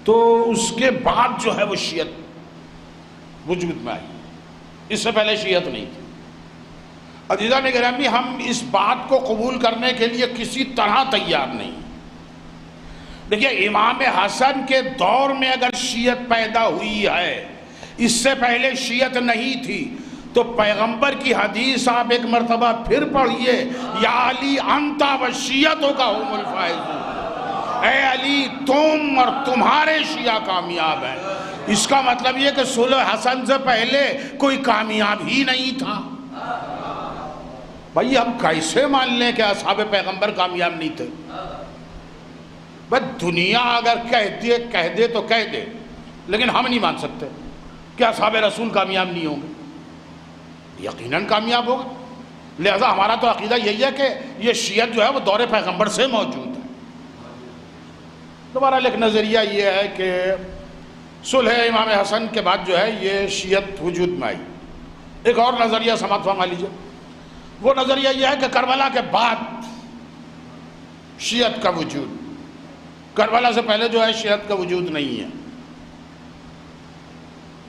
S4: تو اس کے بعد جو ہے وہ شیعت وجود میں آئی، اس سے پہلے شیعت نہیں تھی۔ عزیزان گرامی ہم اس بات کو قبول کرنے کے لیے کسی طرح تیار نہیں۔ دیکھیے امام حسن کے دور میں اگر شیعت پیدا ہوئی ہے، اس سے پہلے شیعت نہیں تھی، تو پیغمبر کی حدیث آپ ایک مرتبہ پھر پڑھئے، یا علی انتا و شیعتوں کا ہم الفائزون، اے علی تم اور تمہارے شیعہ کامیاب ہیں۔ اس کا مطلب یہ کہ صلح حسن سے پہلے کوئی کامیاب ہی نہیں تھا۔ بھائی ہم کیسے مان لیں کہ اصحاب پیغمبر کامیاب نہیں تھے؟ بس دنیا اگر کہہ دے تو کہہ دے، لیکن ہم نہیں مان سکتے کہ اصحاب رسول کامیاب نہیں ہوں گے، یقیناً کامیاب ہوگا۔ لہذا ہمارا تو عقیدہ یہی ہے کہ یہ شیعت جو ہے وہ دور پیغمبر سے موجود ہے۔ دوبارہ ایک نظریہ یہ ہے کہ صلح امام حسن کے بعد جو ہے یہ شیعت وجود میں آئی۔ ایک اور نظریہ سماعت فرما لیجیے، وہ نظریہ یہ ہے کہ کربلا کے بعد شیعت کا وجود، کربلا سے پہلے جو ہے شیعت کا وجود نہیں ہے۔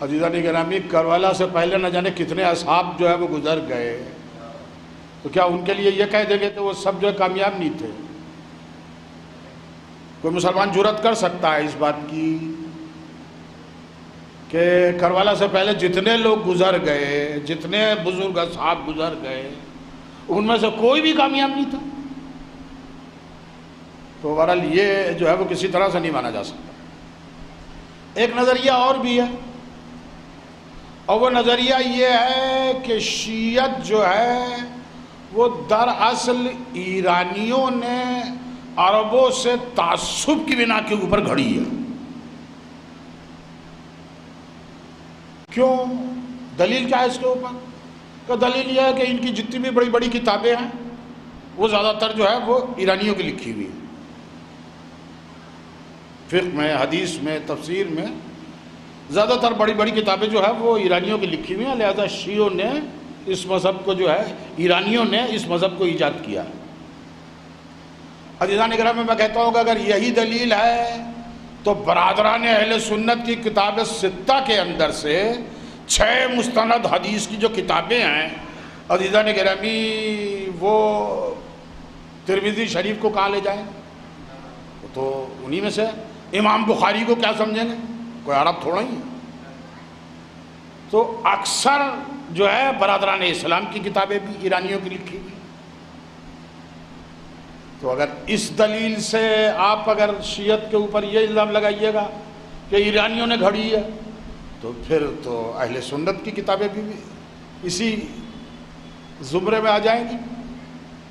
S4: عزیزان گرامی کربلا سے پہلے نہ جانے کتنے اصحاب جو ہے وہ گزر گئے، تو کیا ان کے لیے یہ کہہ دیں گے کہ وہ سب جو ہے کامیاب نہیں تھے؟ کوئی مسلمان جرأت کر سکتا ہے اس بات کی کہ کربلا سے پہلے جتنے لوگ گزر گئے، جتنے بزرگ اصحاب گزر گئے، ان میں سے کوئی بھی کامیاب نہیں تھا؟ تو بہرحال یہ جو ہے وہ کسی طرح سے نہیں مانا جا سکتا۔ ایک نظریہ اور بھی ہے، اور وہ نظریہ یہ ہے کہ شیعت جو ہے وہ دراصل ایرانیوں نے عربوں سے تعصب کی بنا کے اوپر گھڑی ہے۔ کیوں؟ دلیل کیا ہے اس کے اوپر؟ کہ دلیل یہ ہے کہ ان کی جتنی بھی بڑی بڑی کتابیں ہیں وہ زیادہ تر جو ہے وہ ایرانیوں کی لکھی ہوئی ہیں، فقہ میں، حدیث میں، تفسیر میں زیادہ تر بڑی بڑی کتابیں جو ہے وہ ایرانیوں کی لکھی ہوئی ہیں۔ لہذا شیعوں نے اس مذہب کو جو ہے، ایرانیوں نے اس مذہب کو ایجاد کیا ہے۔ عزیزان گرامی میں کہتا ہوں کہ اگر یہی دلیل ہے تو برادران اہل سنت کی کتاب ستہ کے اندر سے 6 مستند حدیث کی جو کتابیں ہیں عزیزان گرامی، وہ ترمذی شریف کو کہاں لے جائیں؟ تو انہی میں سے امام بخاری کو کیا سمجھیں گے؟ کوئی عرب تھوڑا ہی ہے۔ تو اکثر جو ہے برادران اسلام کی کتابیں بھی ایرانیوں کی لکھی ہوئی۔ تو اگر اس دلیل سے آپ اگر شیعت کے اوپر یہ الزام لگائیے گا کہ ایرانیوں نے گھڑی ہے، تو پھر تو اہل سنت کی کتابیں بھی اسی زمرے میں آ جائیں گی۔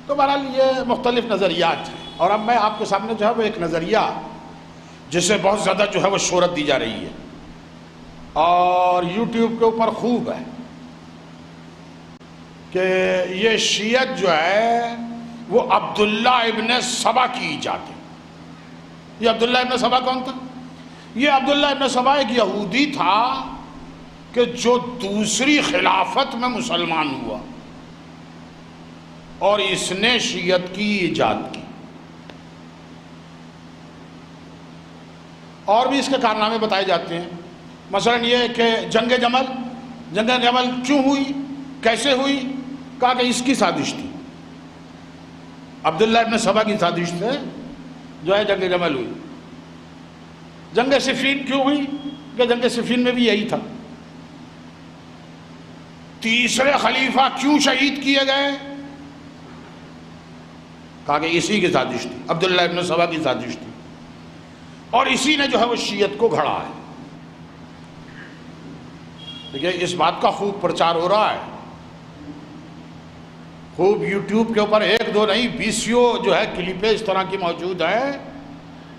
S4: تو بہرحال یہ مختلف نظریات ہیں، اور اب میں آپ کے سامنے جو ہے وہ ایک نظریہ جسے بہت زیادہ جو ہے وہ شہرت دی جا رہی ہے اور یوٹیوب کے اوپر خوب ہے، کہ یہ شیعت جو ہے وہ عبداللہ ابن سبا کی ایجاد ہے۔ یہ عبداللہ ابن سبا کون تھا؟ یہ عبداللہ ابن سبا ایک یہودی تھا کہ جو دوسری خلافت میں مسلمان ہوا، اور اس نے شیعت کی ایجاد کی۔ اور بھی اس کے کارنامے بتائے جاتے ہیں، مثلا یہ کہ جنگ جمل کیوں ہوئی، کیسے ہوئی؟ کہا کہ اس کی سازش تھی، عبداللہ ابن سبا کی سازش سے جو ہے جنگ جمل ہوئی۔ جنگ صفین کیوں ہوئی؟ کہ جنگ صفین میں بھی یہی تھا۔ تیسرے خلیفہ کیوں شہید کیے گئے؟ کہا کہ اسی کی سازش تھی، عبداللہ ابن سبا کی سازش تھی، اور اسی نے جو ہے وہ شیعت کو گھڑا ہے۔ دیکھیے اس بات کا خوب پرچار ہو رہا ہے، خوب یوٹیوب کے اوپر 1 2 نہیں 20 جو ہے کلپیں اس طرح کی موجود ہیں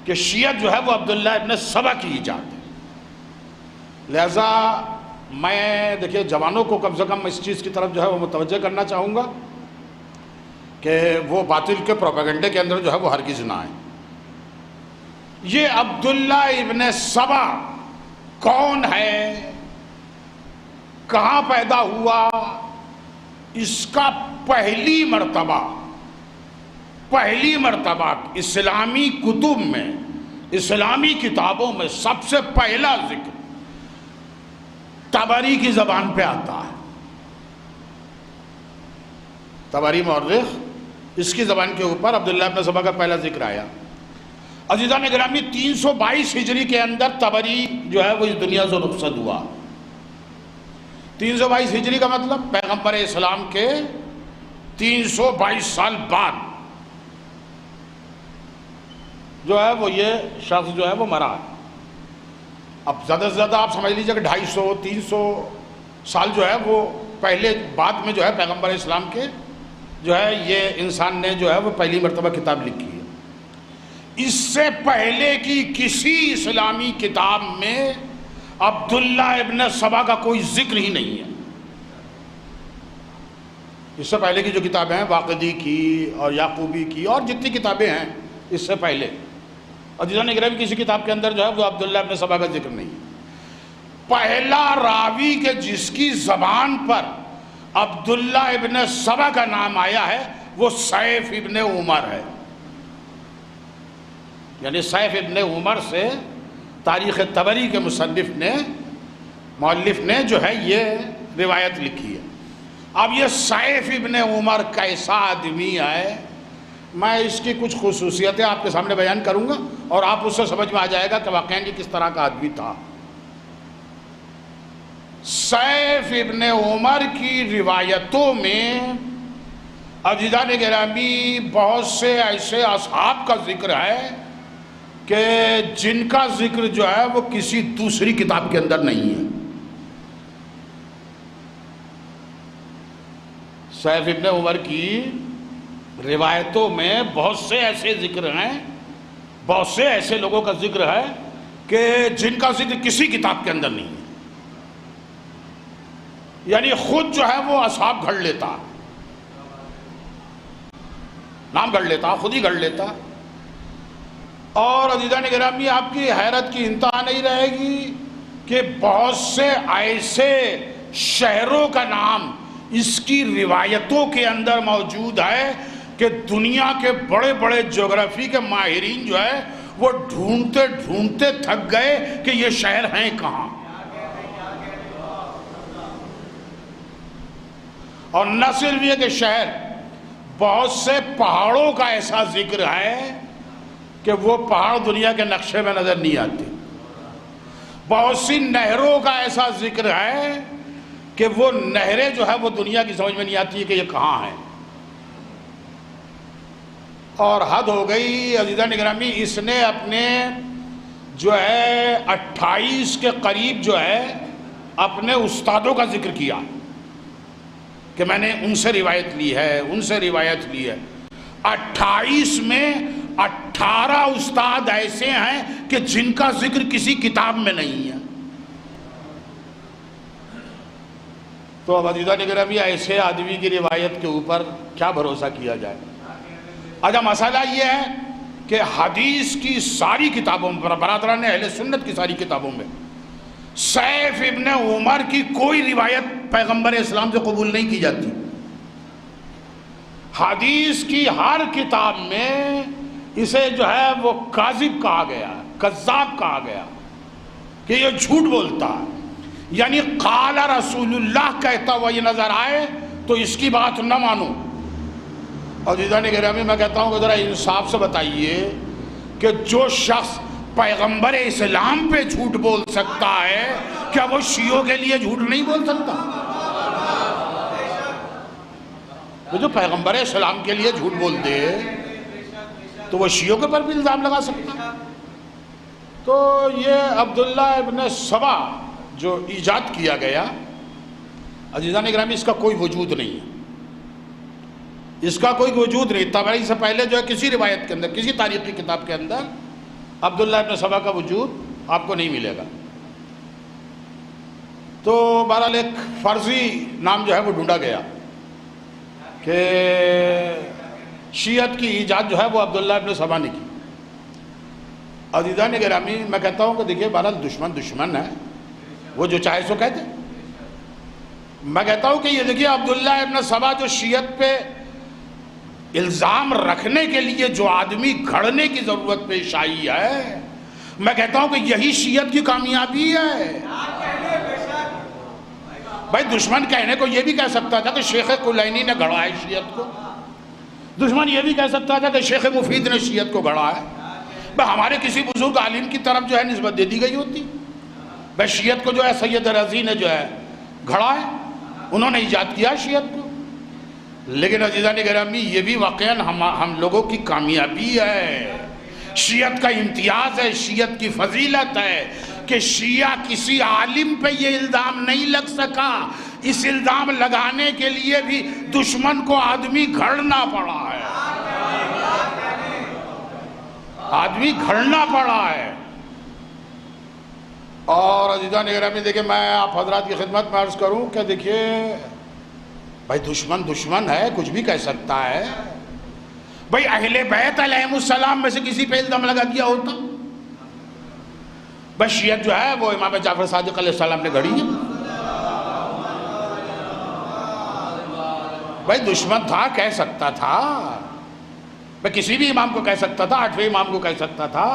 S4: کہ شیعت جو ہے وہ عبداللہ ابن سبا کی ایجاد ہے۔ لہذا میں دیکھیے جوانوں کو کم سے کم اس چیز کی طرف جو ہے وہ متوجہ کرنا چاہوں گا کہ کہ وہ باطل کے پروپیگنڈے کے اندر جو ہے وہ ہرگز نہ آئے۔ یہ عبداللہ ابن سبا کون ہے، کہاں پیدا ہوا، اس کا پہلی مرتبہ اسلامی کتب میں، اسلامی کتابوں میں سب سے پہلا ذکر طبری کی زبان پہ آتا ہے۔ طبری مورخ، اس کی زبان کے اوپر عبداللہ ابن سبا کا پہلا ذکر آیا۔ عزیزان گرامی، 322 ہجری کے اندر طبری جو ہے وہ اس دنیا سے رخصت ہوا۔ 322 ہجری کا مطلب پیغمبر اسلام کے 322 سال بعد جو ہے وہ یہ شخص جو ہے وہ مرا ہے۔ اب زیادہ سے زیادہ آپ سمجھ لیجئے کہ 250-300 سال جو ہے وہ پہلے بعد میں جو ہے پیغمبر اسلام کے جو ہے یہ انسان نے جو ہے وہ پہلی مرتبہ کتاب لکھی ہے۔ اس سے پہلے کی کسی اسلامی کتاب میں عبداللہ ابن سبا کا کوئی ذکر ہی نہیں ہے۔ اس سے پہلے کی جو کتابیں ہیں واقدی کی اور یعقوبی کی اور جتنی کتابیں ہیں اس سے پہلے، عزیزان گرامی، کسی کتاب کے اندر جو ہے وہ عبداللہ ابن سبا کا ذکر نہیں ہے۔ پہلا راوی کے جس کی زبان پر عبداللہ ابن سبا کا نام آیا ہے وہ سیف ابن عمر ہے۔ یعنی سیف ابن عمر سے تاریخ طبری کے مؤلف نے جو ہے یہ روایت لکھی ہے۔ اب یہ سیف ابن عمر کیسا آدمی ہے، میں اس کی کچھ خصوصیتیں آپ کے سامنے بیان کروں گا اور آپ اس سے سمجھ میں آ جائے گا کہ واقعی یہ کس طرح کا آدمی تھا۔ سیف ابن عمر کی روایتوں میں عزیزان گرامی بہت سے ایسے اصحاب کا ذکر ہے کہ جن کا ذکر جو ہے وہ کسی دوسری کتاب کے اندر نہیں ہے۔ سیف ابن عمر کی روایتوں میں بہت سے ایسے ذکر ہیں، بہت سے ایسے لوگوں کا ذکر ہے کہ جن کا ذکر کسی کتاب کے اندر نہیں ہے۔ یعنی خود جو ہے وہ اصحاب گھڑ لیتا، نام گھڑ لیتا، خود ہی گھڑ لیتا۔ اور عزیزان گرامی، آپ کی حیرت کی انتہا نہیں رہے گی کہ بہت سے ایسے شہروں کا نام اس کی روایتوں کے اندر موجود ہے کہ دنیا کے بڑے بڑے جغرافی کے ماہرین جو ہے وہ ڈھونڈتے ڈھونڈتے تھک گئے کہ یہ شہر ہیں کہاں۔ اور نہ صرف یہ کہ شہر، بہت سے پہاڑوں کا ایسا ذکر ہے کہ وہ پہاڑ دنیا کے نقشے میں نظر نہیں آتے۔ بہت سی نہروں کا ایسا ذکر ہے کہ وہ نہریں جو ہے وہ دنیا کی سمجھ میں نہیں آتی کہ یہ کہاں ہیں۔ اور حد ہو گئی عزیزان گرامی، اس نے اپنے جو ہے 28 کے قریب جو ہے اپنے استادوں کا ذکر کیا کہ میں نے ان سے روایت لی ہے، ان سے روایت لی ہے۔ 28 میں 18 استاد ایسے ہیں کہ جن کا ذکر کسی کتاب میں نہیں ہے۔ تو اب عزیزان گرامی، ایسے آدمی کی روایت کے اوپر کیا بھروسہ کیا جائے؟ اچھا، مسئلہ یہ ہے کہ حدیث کی ساری کتابوں میں، برادران اہل سنت کی ساری کتابوں میں سیف ابن عمر کی کوئی روایت پیغمبر اسلام سے قبول نہیں کی جاتی۔ حدیث کی ہر کتاب میں اسے جو ہے وہ کاذب کہا گیا، کذاب کہا گیا کہ یہ جھوٹ بولتا ہے۔ یعنی قال رسول اللہ کہتا ہوا یہ نظر آئے تو اس کی بات نہ مانو۔ عزیزان گرامی، میں کہتا ہوں کہ ذرا انصاف سے بتائیے کہ جو شخص پیغمبر اسلام پہ جھوٹ بول سکتا ہے، کیا وہ شیعوں کے لیے جھوٹ نہیں بول سکتا؟ جو پیغمبر اسلام کے لیے جھوٹ بول دے تو وہ شیعوں کے پر بھی الزام لگا سکتا۔ تو یہ عبداللہ ابن سبا جو ایجاد کیا گیا، عزیزان گرامی، اس کا کوئی وجود نہیں ہے، اس کا کوئی وجود نہیں۔ طبری سے پہلے جو ہے کسی روایت کے اندر، کسی تاریخی کتاب کے اندر عبداللہ ابن سبا کا وجود آپ کو نہیں ملے گا۔ تو بہرحال ایک فرضی نام جو ہے وہ ڈھونڈا گیا کہ شیعت کی ایجاد جو ہے وہ عبداللہ ابن سبا نے کی. عزیزان گرامی میں کہتا ہوں کہ دیکھیے بہرحال دشمن ہے، وہ جو چاہے سو کہتے. میں کہتا ہوں کہ یہ دیکھیے عبداللہ ابن سبا جو شیعت پہ الزام رکھنے کے لیے جو آدمی گھڑنے کی ضرورت پیش آئی ہے، میں کہتا ہوں کہ یہی شیعت کی کامیابی ہے. بھائی دشمن کہنے کو یہ بھی کہہ سکتا تھا کہ شیخ کلینی نے گھڑا ہے شیعت کو، دشمن یہ بھی کہہ سکتا تھا کہ شیخ مفید نے شیعت کو گھڑا ہے. بھائی ہمارے کسی بزرگ عالم کی طرف جو ہے نسبت دے دی گئی ہوتی. بھائی شیعت کو جو ہے سید رضی نے جو ہے گھڑا ہے، انہوں نے ایجاد کیا شیعت کو. لیکن عزیزان گرامی یہ بھی واقعاً ہم لوگوں کی کامیابی ہے، شیعت کا امتیاز ہے، شیعت کی فضیلت ہے کہ شیعہ کسی عالم پہ یہ الزام نہیں لگ سکا. اس الزام لگانے کے لیے بھی دشمن کو آدمی گھڑنا پڑا ہے، آدمی گھڑنا پڑا ہے. اور عزیزان گرامی دیکھیں میں آپ حضرات کی خدمت میں عرض کروں کہ دیکھیے بھائی دشمن ہے، کچھ بھی کہہ سکتا ہے. بھائی اہل بیت علیہم السلام میں سے کسی پہ الزام لگا دیا ہوتا. بھائی شیعت جو ہے وہ امام جعفر صادق علیہ السلام نے گھڑی ہے. بھائی دشمن تھا، کہہ سکتا تھا. بھائی کسی بھی امام کو کہہ سکتا تھا، 8ویں امام کو کہہ سکتا تھا،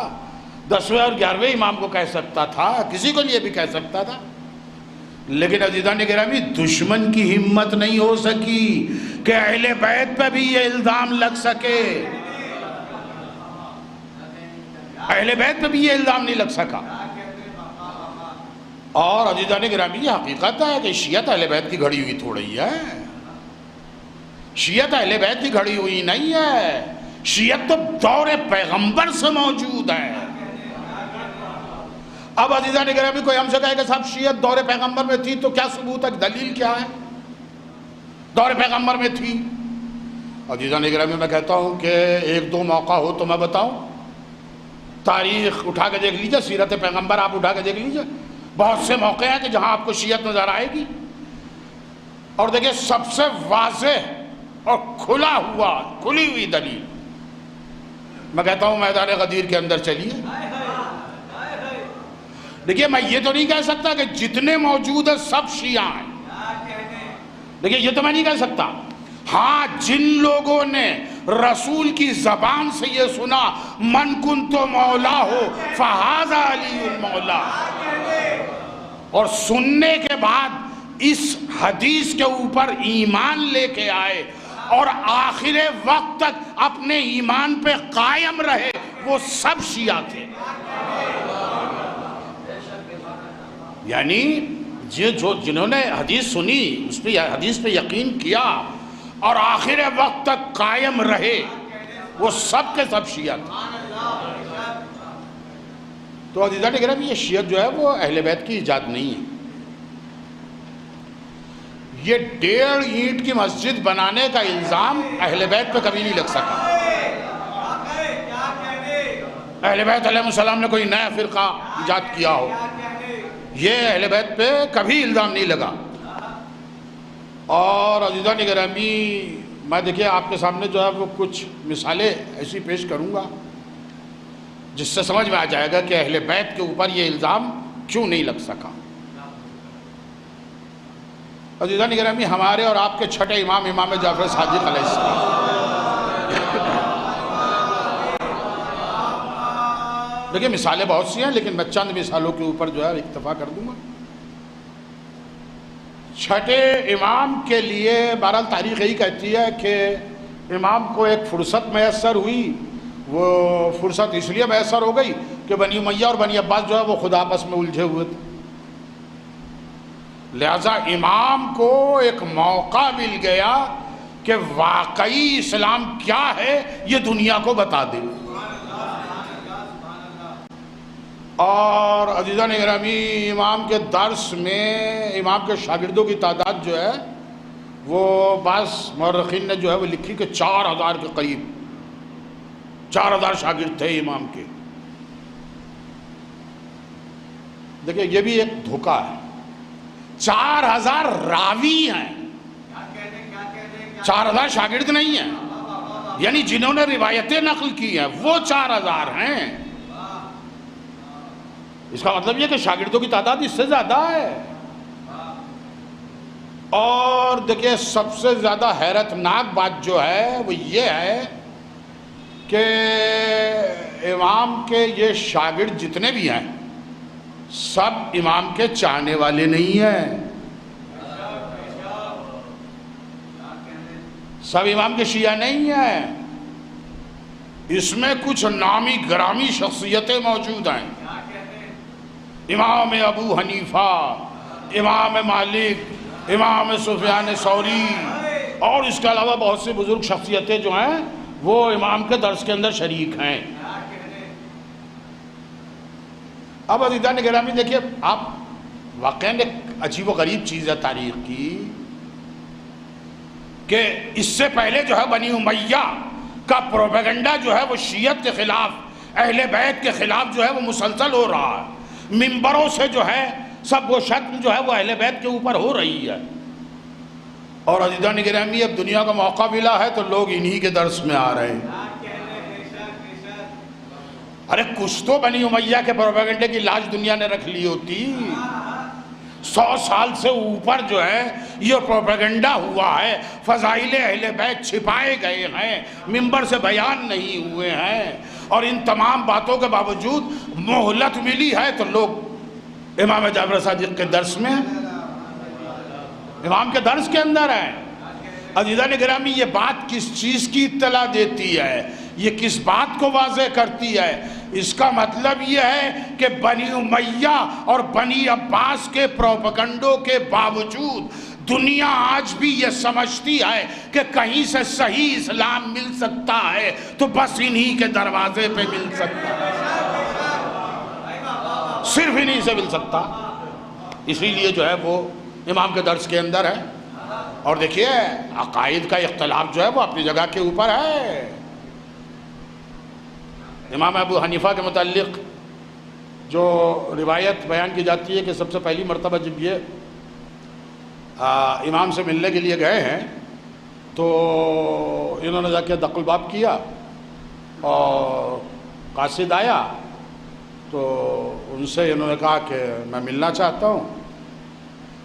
S4: 10ویں اور 11ویں امام کو کہہ سکتا تھا، کسی کو لیے بھی کہہ سکتا تھا. لیکن عزیزان گرامی دشمن کی ہمت نہیں ہو سکی کہ اہل بیت پہ بھی یہ الزام لگ سکے. اہل بیت پہ بھی یہ الزام نہیں لگ سکا. اور عزیزان گرامی یہ حقیقت ہے کہ شیعت اہل بیت کی گھڑی ہوئی تھوڑی ہے. شیعت اہل بیت کی گھڑی ہوئی نہیں ہے، شیعت تو دور پیغمبر سے موجود ہے. اب عزیزان گرامی کوئی ہم سے کہے کہ صاحب شیعت دور پیغمبر میں تھی تو کیا ثبوت ہے، دلیل کیا ہے؟ دور پیغمبر میں تھی. عزیزان گرامی میں کہتا ہوں کہ ایک دو موقع ہو تو میں بتاؤں. تاریخ اٹھا کے دیکھ لیجئے، سیرت پیغمبر آپ اٹھا کے دیکھ لیجئے، بہت سے موقع ہیں کہ جہاں آپ کو شیعت نظر آئے گی. اور دیکھیں سب سے واضح اور کھلی ہوئی دلیل میں کہتا ہوں میدان غدیر کے اندر چلیے. دیکھیے میں یہ تو نہیں کہہ سکتا کہ جتنے موجود ہیں سب شیعہ ہیں، دیکھیے یہ تو میں نہیں کہہ سکتا. ہاں جن لوگوں نے رسول کی زبان سے یہ سنا من کنت مولا ہو فہذا علی المولا، اور سننے کے بعد اس حدیث کے اوپر ایمان لے کے آئے اور آخر وقت تک اپنے ایمان پہ قائم رہے، وہ سب شیعہ تھے. یعنی جنہوں نے حدیث سنی، اس پہ حدیث پہ یقین کیا اور آخر وقت تک قائم رہے، وہ سب کے سب شیعہ تھے. تو عزیزان گرامی یہ شیعت جو ہے وہ اہل بیت کی ایجاد نہیں ہے. یہ 1.5 اینٹ کی مسجد بنانے کا الزام اہل بیت پہ کبھی نہیں لگ سکا. اہل بیت علیہ السلام نے کوئی نیا فرقہ ایجاد کیا ہو، یہ اہل بیت پہ کبھی الزام نہیں لگا. اور عزیزان گرامی میں دیکھیں آپ کے سامنے جو ہے وہ کچھ مثالیں ایسی پیش کروں گا جس سے سمجھ میں آ جائے گا کہ اہل بیت کے اوپر یہ الزام کیوں نہیں لگ سکا. عزیزان گرامی ہمارے اور آپ کے چھٹے امام جعفر صادق علیہ السلام، دیکھیں مثالیں بہت سی ہیں لیکن میں چند مثالوں کے اوپر جو ہے اکتفا کر دوں گا. چھٹے امام کے لیے بہرحال تاریخ یہی کہتی ہے کہ امام کو ایک فرصت میسر ہوئی. وہ فرصت اس لیے میسر ہو گئی کہ بنی امیہ اور بنی عباس جو ہے وہ خود آپس میں الجھے ہوئے تھے، لہذا امام کو ایک موقع مل گیا کہ واقعی اسلام کیا ہے یہ دنیا کو بتا دے. اور عزیزان گرامی امام کے درس میں امام کے شاگردوں کی تعداد جو ہے وہ بعض مورخین نے جو ہے وہ لکھی کہ 4000 کے قریب 4000 شاگرد تھے امام کے. دیکھیں یہ بھی ایک دھوکہ ہے. 4000 راوی ہیں، 4000 شاگرد نہیں ہیں. یعنی جنہوں نے روایتیں نقل کی ہیں وہ 4000 ہیں. اس کا مطلب یہ کہ شاگردوں کی تعداد اس سے زیادہ ہے. اور دیکھیں سب سے زیادہ حیرت ناک بات جو ہے وہ یہ ہے کہ امام کے یہ شاگرد جتنے بھی ہیں سب امام کے چاہنے والے نہیں ہیں، سب امام کے شیعہ نہیں ہیں. اس میں کچھ نامی گرامی شخصیتیں موجود ہیں. امام ابو حنیفہ، امام مالک، امام سفیان ثوری، اور اس کے علاوہ بہت سے بزرگ شخصیتیں جو ہیں وہ امام کے درس کے اندر شریک ہیں. اب عزیزان گرامی دیکھیے، آپ واقعاً ایک عجیب و غریب چیز ہے تاریخ کی کہ اس سے پہلے جو ہے بنی امیہ کا پروپیگنڈا جو ہے وہ شیعت کے خلاف، اہل بیت کے خلاف جو ہے وہ مسلسل ہو رہا ہے. منبروں سے جو ہے سب وہ شتم جو ہے وہ اہل بیت کے اوپر ہو رہی ہے. اور عزیزان گرامی اب دنیا کا موقع ملا ہے تو لوگ انہی کے درس میں آ رہے ہیں. ارے کچھ تو بنی امیہ کے پروپیگنڈے کی لاج دنیا نے رکھ لی ہوتی. 100 سال سے اوپر جو ہے یہ پروپیگنڈا ہوا ہے، فضائل اہل بیت چھپائے گئے ہیں، منبر سے بیان نہیں ہوئے ہیں، اور ان تمام باتوں کے باوجود مہلت ملی ہے تو لوگ امام جعفر صادق کے درس میں، امام کے درس کے اندر ہیں. عزیزان گرامی یہ بات کس چیز کی اطلاع دیتی ہے، یہ کس بات کو واضح کرتی ہے؟ اس کا مطلب یہ ہے کہ بنی امیہ اور بنی عباس کے پروپیگنڈوں کے باوجود دنیا آج بھی یہ سمجھتی ہے کہ کہیں سے صحیح اسلام مل سکتا ہے تو بس انہی کے دروازے پہ مل سکتا ہے، صرف انہی سے مل سکتا. اسی لیے جو ہے وہ امام کے درس کے اندر ہے. اور دیکھیے عقائد کا اختلاف جو ہے وہ اپنی جگہ کے اوپر ہے. امام ابو حنیفہ کے متعلق جو روایت بیان کی جاتی ہے کہ سب سے پہلی مرتبہ جب یہ امام سے ملنے کے لیے گئے ہیں تو انہوں نے جا کے دق الباب کیا اور قاصد آیا تو ان سے انہوں نے کہا کہ میں ملنا چاہتا ہوں.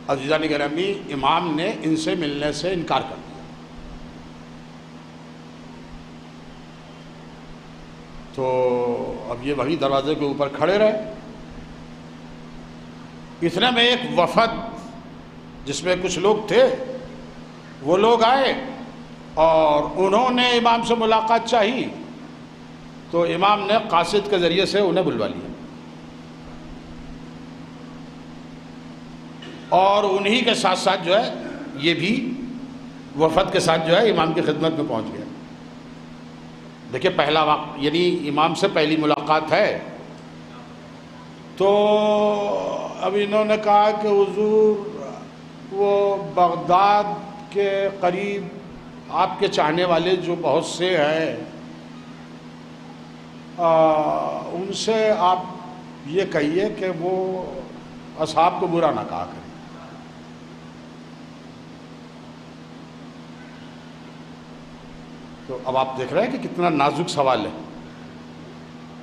S4: عزیزان گرامی امام نے ان سے ملنے سے انکار کر دیا. تو اب یہ وہی دروازے کے اوپر کھڑے رہے. اتنے میں ایک وفد جس میں کچھ لوگ تھے وہ لوگ آئے اور انہوں نے امام سے ملاقات چاہی تو امام نے قاصد کے ذریعے سے انہیں بلوا لیا اور انہی کے ساتھ ساتھ جو ہے یہ بھی وفد کے ساتھ جو ہے امام کی خدمت میں پہنچ گیا. دیکھیں پہلا وقت یعنی امام سے پہلی ملاقات ہے تو اب انہوں نے کہا کہ حضور وہ بغداد کے قریب آپ کے چاہنے والے جو بہت سے ہیں ان سے آپ یہ کہیے کہ وہ اصحاب کو برا نہ کہا کریں. تو اب آپ دیکھ رہے ہیں کہ کتنا نازک سوال ہے،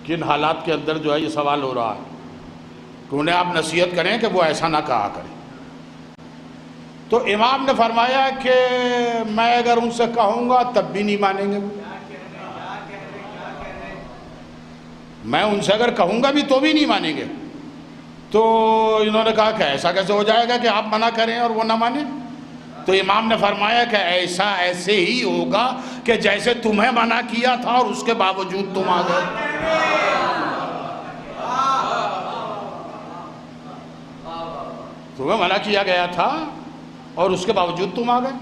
S4: کن حالات کے اندر جو ہے یہ سوال ہو رہا ہے کہ انہیں آپ نصیحت کریں کہ وہ ایسا نہ کہا کریں. تو امام نے فرمایا کہ میں اگر ان سے کہوں گا تب بھی نہیں مانیں گے، میں ان سے اگر کہوں گا بھی تو بھی نہیں مانیں گے. تو انہوں نے کہا کہ ایسا کیسے ہو جائے گا کہ آپ منع کریں اور وہ نہ مانیں؟ تو امام نے فرمایا کہ ایسا ایسے ہی ہوگا کہ جیسے تمہیں منع کیا تھا اور اس کے باوجود تم آ گئے. تمہیں منع کیا گیا تھا اور اس کے باوجود تم آ گئے.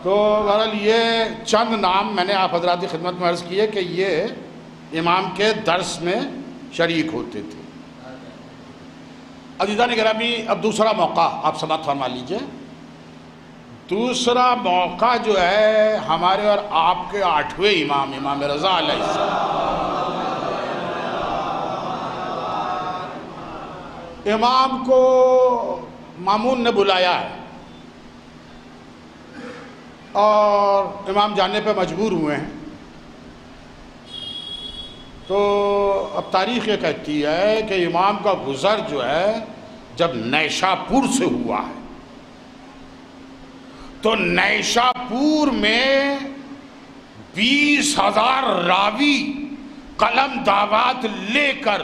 S4: تو بہرحال یہ چند نام میں نے آپ حضرات کی خدمت میں عرض کیے کہ یہ امام کے درس میں شریک ہوتے تھے. عزیزان گرامی اب دوسرا موقع آپ سماعت فرما لیجئے. دوسرا موقع جو ہے ہمارے اور آپ کے 8ویں امام امام رضا علیہ السلام. امام کو مامون نے بلایا ہے اور امام جانے پہ مجبور ہوئے ہیں. تو اب تاریخ یہ کہتی ہے کہ امام کا گزر جو ہے جب نیشاپور سے ہوا ہے تو نیشاپور میں 20,000 راوی قلم دعوات لے کر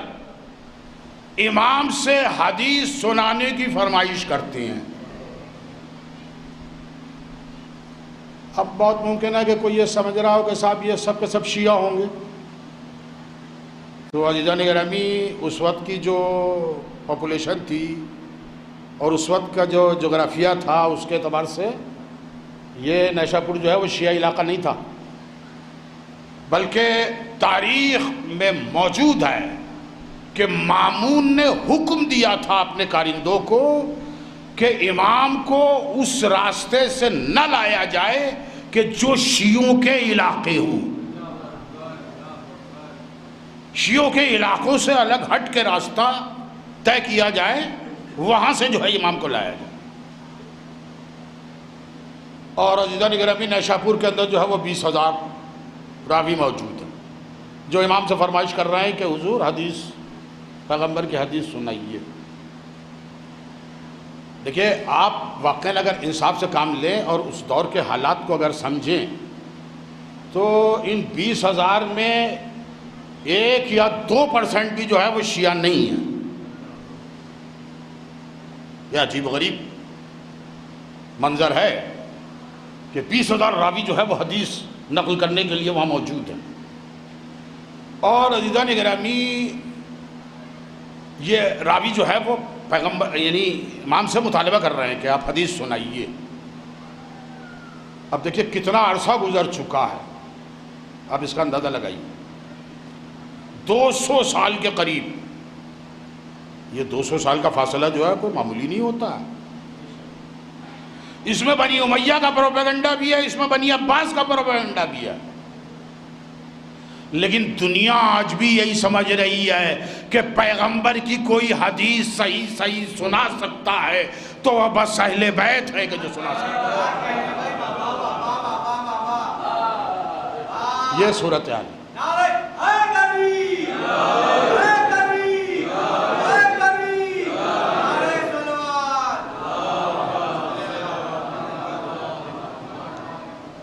S4: امام سے حدیث سنانے کی فرمائش کرتے ہیں. اب بہت ممکن ہے کہ کوئی یہ سمجھ رہا ہو کہ صاحب یہ سب کے سب شیعہ ہوں گے. تو عزیزان گرامی اس وقت کی جو پاپولیشن تھی اور اس وقت کا جو جغرافیہ تھا اس کے اعتبار سے یہ نیشاپور جو ہے وہ شیعہ علاقہ نہیں تھا، بلکہ تاریخ میں موجود ہے کہ مامون نے حکم دیا تھا اپنے کارندوں کو کہ امام کو اس راستے سے نہ لایا جائے کہ جو شیعوں کے علاقے ہوں. شیعوں کے علاقوں سے الگ ہٹ کے راستہ طے کیا جائے، وہاں سے جو ہے امام کو لایا جائے. اور عزیزان گرامی نیشاپور کے اندر جو ہے وہ 20,000 راوی موجود ہیں جو امام سے فرمائش کر رہے ہیں کہ حضور حدیث پیغمبر کی حدیث سنائیے. دیکھیے آپ واقعاً اگر انصاف سے کام لیں اور اس دور کے حالات کو اگر سمجھیں تو ان 20,000 میں 1 یا 2% بھی جو ہے وہ شیعہ نہیں ہے. یہ عجیب غریب منظر ہے کہ 20,000 راوی جو ہے وہ حدیث نقل کرنے کے لیے وہاں موجود ہیں. اور عزیزان گرامی یہ راوی جو ہے وہ پیغمبر یعنی امام سے مطالبہ کر رہے ہیں کہ آپ حدیث سنائیے. اب دیکھیے کتنا عرصہ گزر چکا ہے، آپ اس کا اندازہ لگائیے. 200 سال کے قریب. یہ 200 سال کا فاصلہ جو ہے کوئی معمولی نہیں ہوتا ہے. اس میں بنی امیہ کا پروپیگنڈا بھی ہے، اس میں بنی عباس کا پروپیگنڈا بھی ہے. لیکن دنیا آج بھی یہی سمجھ رہی ہے کہ پیغمبر کی کوئی حدیث صحیح سنا سکتا ہے تو وہ بس اہل بیت ہے کہ جو سنا سکتا ہے. یہ صورتحال ہے.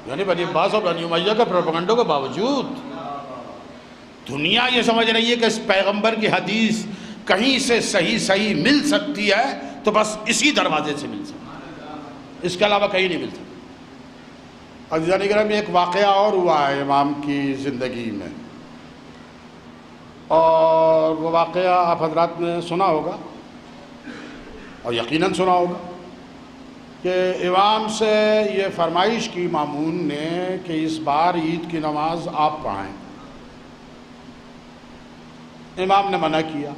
S4: یعنی بنی عباس اور بنی امیہ کے پروپیگنڈوں کے باوجود دنیا یہ سمجھ رہی ہے کہ اس پیغمبر کی حدیث کہیں سے صحیح مل سکتی ہے تو بس اسی دروازے سے مل سکتی ہے، اس کے علاوہ کہیں نہیں مل سکتی. عزیزان گرامی ایک واقعہ اور ہوا ہے امام کی زندگی میں، اور وہ واقعہ آپ حضرات نے سنا ہوگا اور یقیناً سنا ہوگا کہ امام سے یہ فرمائش کی مامون نے کہ اس بار عید کی نماز آپ پڑھائیں. امام نے منع کیا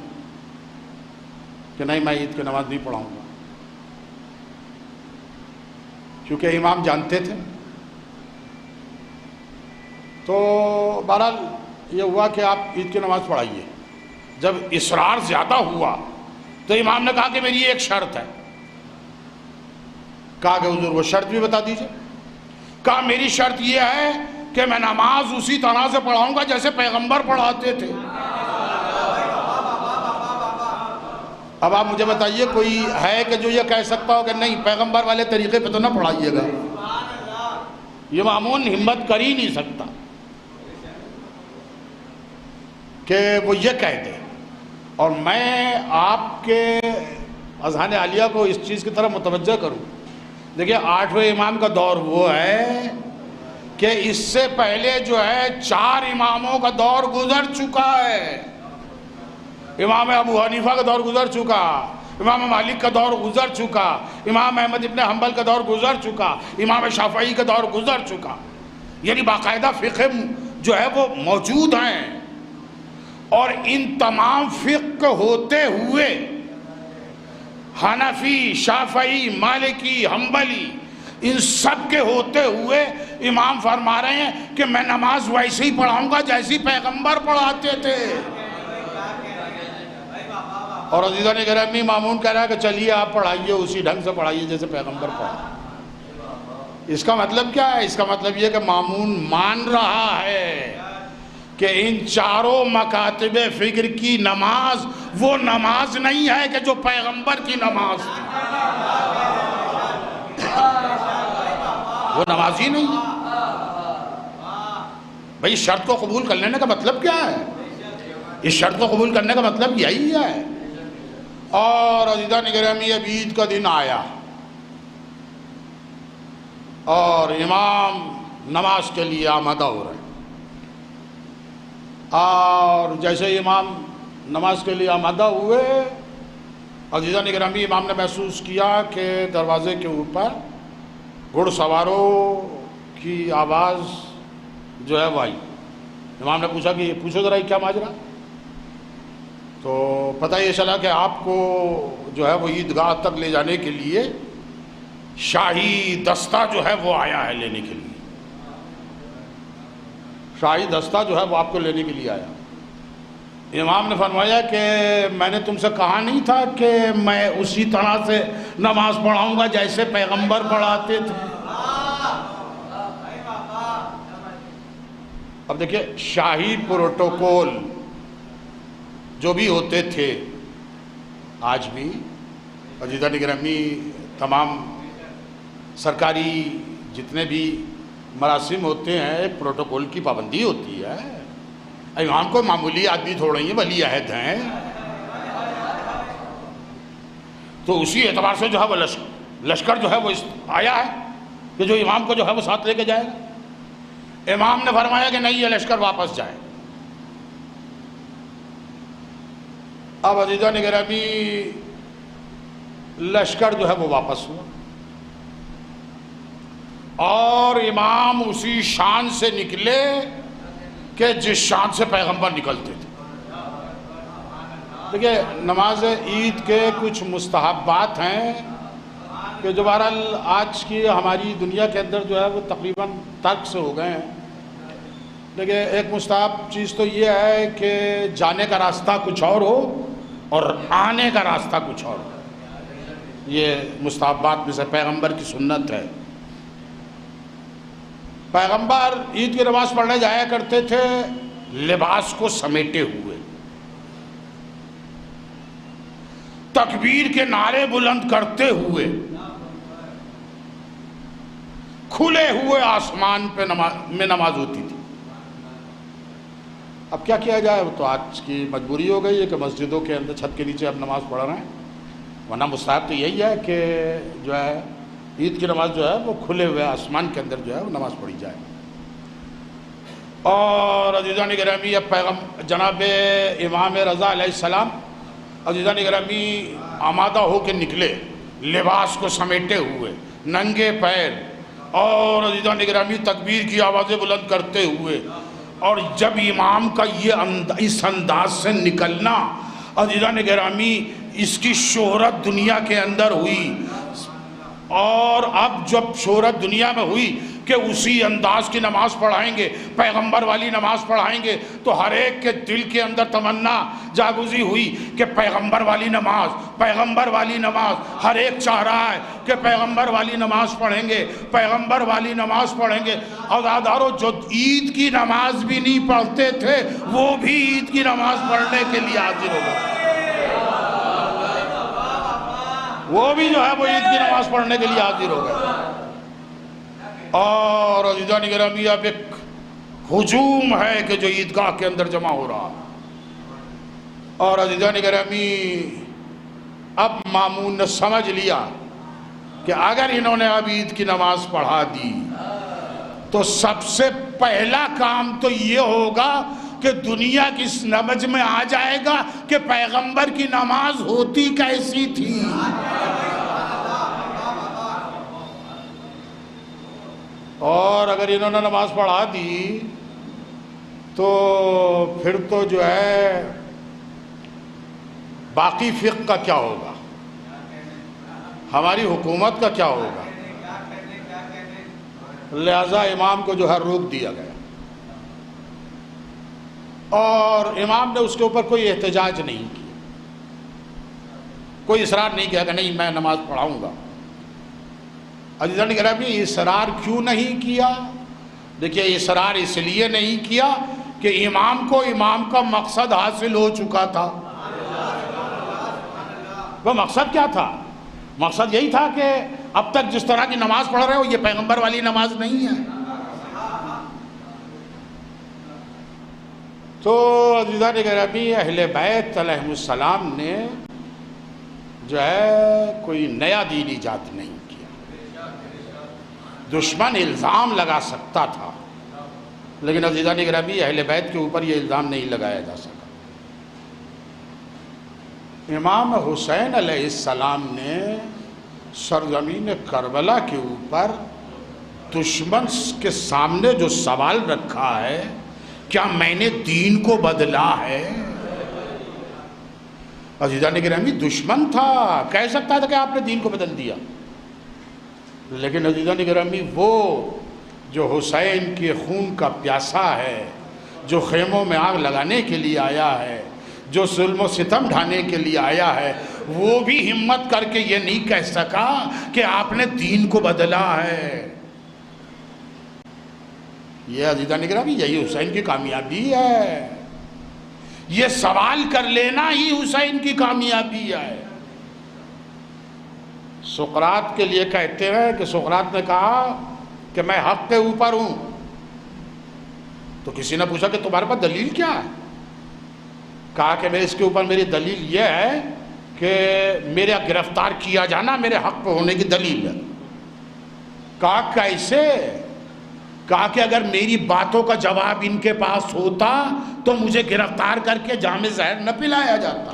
S4: کہ نہیں میں عید کی نماز نہیں پڑھاؤں گا، کیونکہ امام جانتے تھے. تو بہرحال یہ ہوا کہ آپ عید کی نماز پڑھائیے. جب اصرار زیادہ ہوا تو امام نے کہا کہ میری ایک شرط ہے. کہا کہ حضور وہ شرط بھی بتا دیجئے. کہا میری شرط یہ ہے کہ میں نماز اسی طرح سے پڑھاؤں گا جیسے پیغمبر پڑھاتے تھے. اب آپ مجھے بتائیے کوئی ہے کہ جو یہ کہہ سکتا ہو کہ نہیں پیغمبر والے طریقے پہ تو نہ پڑھائیے گا؟ یہ مامون ہمت کر ہی نہیں سکتا کہ وہ یہ کہہ دے. اور میں آپ کے اذہان عالیہ کو اس چیز کی طرف متوجہ کروں. دیکھیں 8ویں امام کا دور وہ ہے کہ اس سے پہلے جو ہے 4 اماموں کا دور گزر چکا ہے. امام ابو حنیفہ کا دور گزر چکا، امام مالک کا دور گزر چکا، امام احمد ابن حنبل کا دور گزر چکا، امام شافعی کا دور گزر چکا. یعنی باقاعدہ فقہ جو ہے وہ موجود ہیں. اور ان تمام فقہ ہوتے ہوئے حنفی، شافعی، مالکی، حنبلی ان سب کے ہوتے ہوئے امام فرما رہے ہیں کہ میں نماز ویسے ہی پڑھاؤں گا جیسی پیغمبر پڑھاتے تھے. اور عزیزان گرامی مامون کہہ رہا ہے کہ چلیے آپ پڑھائیے اسی ڈھنگ سے پڑھائیے جیسے پیغمبر پڑھا. اس کا مطلب کیا ہے؟ اس کا مطلب یہ کہ مامون مان رہا ہے کہ ان چاروں مکاتب فکر کی نماز وہ نماز نہیں ہے کہ جو پیغمبر کی نماز تھی، وہ نماز ہی نہیں ہے۔ بھئی شرط کو قبول کر لینے کا مطلب کیا ہے؟ اس شرط کو قبول کرنے کا مطلب یہی ہے۔ اور عزیزان گرامی، اب عید کا دن آیا اور امام نماز کے لیے آمادہ ہو رہے ہیں، اور جیسے امام نماز کے لیے آمادہ ہوئے، عزیزان گرامی، امام نے محسوس کیا کہ دروازے کے اوپر گھڑ سواروں کی آواز جو ہے وہ آئی۔ امام نے پوچھا کہ پوچھو ذرا کیا ماجرا؟ تو پتہ یہ چلا کہ آپ کو جو ہے وہ عیدگاہ تک لے جانے کے لیے شاہی دستہ جو ہے وہ آیا ہے لینے کے لیے، شاہی دستہ جو ہے وہ آپ کو لینے کے لیے آیا۔ امام نے فرمایا کہ میں نے تم سے کہا نہیں تھا کہ میں اسی طرح سے نماز پڑھاؤں گا جیسے پیغمبر پڑھاتے تھے؟ اب دیکھیں، شاہی پروٹوکول جو بھی ہوتے تھے آج بھی عزیزان گرامی تمام سرکاری جتنے بھی مراسم ہوتے ہیں ایک پروٹوکول کی پابندی ہوتی ہے۔ امام کو معمولی آدمی تھوڑا ہی ولی عہد ہیں، تو اسی اعتبار سے جو ہے وہ لشکر جو ہے وہ آیا ہے کہ جو امام کو جو ہے وہ ساتھ لے کے جائے گا۔ امام نے فرمایا کہ نہیں، یہ لشکر واپس جائے۔ اب عزیزان گرامی لشکر جو ہے وہ واپس ہوا اور امام اسی شان سے نکلے کہ جس شان سے پیغمبر نکلتے تھے۔ دیکھیں، نماز عید کے کچھ مستحبات ہیں کہ جو بہرحال آج کی ہماری دنیا کے اندر جو ہے وہ تقریباً ترک سے ہو گئے ہیں۔ دیکھیں، ایک مستحب چیز تو یہ ہے کہ جانے کا راستہ کچھ اور ہو اور آنے کا راستہ کچھ اور ہو، یہ مستحبات میں سے پیغمبر کی سنت ہے۔ پیغمبر عید کی نماز پڑھنے جایا کرتے تھے لباس کو سمیٹے ہوئے، تکبیر کے نعرے بلند کرتے ہوئے، کھلے ہوئے آسمان پہ میں نماز ہوتی تھی۔ اب کیا کیا جائے، وہ تو آج کی مجبوری ہو گئی ہے کہ مسجدوں کے اندر چھت کے نیچے اب نماز پڑھ رہے ہیں، ورنہ مستحب تو یہی ہے کہ جو ہے عید کی نماز جو ہے وہ کھلے ہوئے آسمان کے اندر جو ہے وہ نماز پڑھی جائے۔ اور عزیزان گرامی، اب جناب امام رضا علیہ السلام عزیزان گرامی آمادہ ہو کے نکلے، لباس کو سمیٹے ہوئے، ننگے پیر، اور عزیزان گرامی تکبیر کی آوازیں بلند کرتے ہوئے۔ اور جب امام کا یہ اس انداز سے نکلنا، عزیزان گرامی اس کی شہرت دنیا کے اندر ہوئی، اور اب جب شہرت دنیا میں ہوئی کہ اسی انداز کی نماز پڑھائیں گے، پیغمبر والی نماز پڑھائیں گے، تو ہر ایک کے دل کے اندر تمنا جاگوزی ہوئی کہ پیغمبر والی نماز، پیغمبر والی نماز۔ ہر ایک چاہ رہا ہے کہ پیغمبر والی نماز پڑھیں گے، پیغمبر والی نماز پڑھیں گے۔ عزادارو، جو عید کی نماز بھی نہیں پڑھتے تھے وہ بھی عید کی نماز پڑھنے کے لیے حاضر ہو گئے، وہ بھی جو ہے وہ عید کی نماز پڑھنے کے لیے حاضر ہو گئے۔ اور عزیزان گرامی اب ایک ہجوم ہے کہ جو عیدگاہ کے اندر جمع ہو رہا، اور عزیزان گرامی اب مامون نے سمجھ لیا کہ اگر انہوں نے اب عید کی نماز پڑھا دی تو سب سے پہلا کام تو یہ ہوگا کہ دنیا کی سمجھ میں آ جائے گا کہ پیغمبر کی نماز ہوتی کیسی تھی۔ اور اگر انہوں نے نماز پڑھا دی تو پھر تو جو ہے باقی فقہ کا کیا ہوگا، ہماری حکومت کا کیا ہوگا؟ لہذا امام کو جو ہے روک دیا گیا، اور امام نے اس کے اوپر کوئی احتجاج نہیں کیا، کوئی اصرار نہیں کیا کہ نہیں میں نماز پڑھاؤں گا۔ عزیزان گرامی اصرار کیوں نہیں کیا؟ دیکھیے اصرار اس لیے نہیں کیا کہ امام کو امام کا مقصد حاصل ہو چکا تھا۔ وہ مقصد کیا تھا؟ مقصد یہی تھا کہ اب تک جس طرح کی نماز پڑھ رہے ہو یہ پیغمبر والی نماز نہیں ہے۔ تو عزیزان گرامی اہل بیت علیہ السلام نے جو ہے کوئی نیا دین ایجاد نہیں کیا۔ دشمن الزام لگا سکتا تھا لیکن عزیزان گرامی اہل بیت کے اوپر یہ الزام نہیں لگایا جا سکا۔ امام حسین علیہ السلام نے سرزمین کربلا کے اوپر دشمن کے سامنے جو سوال رکھا ہے، کیا میں نے دین کو بدلا ہے؟ عزیزان گرامی دشمن تھا، کہہ سکتا تھا کہ آپ نے دین کو بدل دیا، لیکن عزیزان گرامی وہ جو حسین کے خون کا پیاسا ہے، جو خیموں میں آگ لگانے کے لیے آیا ہے، جو ظلم و ستم ڈھانے کے لیے آیا ہے، وہ بھی ہمت کر کے یہ نہیں کہہ سکا کہ آپ نے دین کو بدلا ہے۔ یہ عزیزان گرامی یہی حسین کی کامیابی ہے، یہ سوال کر لینا ہی حسین کی کامیابی ہے۔ سقراط کے لیے کہتے ہیں کہ سقراط نے کہا کہ میں حق کے اوپر ہوں، تو کسی نے پوچھا کہ تمہارے پاس دلیل کیا ہے؟ کہا کہ میں اس کے اوپر میری دلیل یہ ہے کہ میرا گرفتار کیا جانا میرے حق پہ ہونے کی دلیل ہے۔ کہا کیسے؟ کہا کہ اگر میری باتوں کا جواب ان کے پاس ہوتا تو مجھے گرفتار کر کے جام زہر نہ پلایا جاتا۔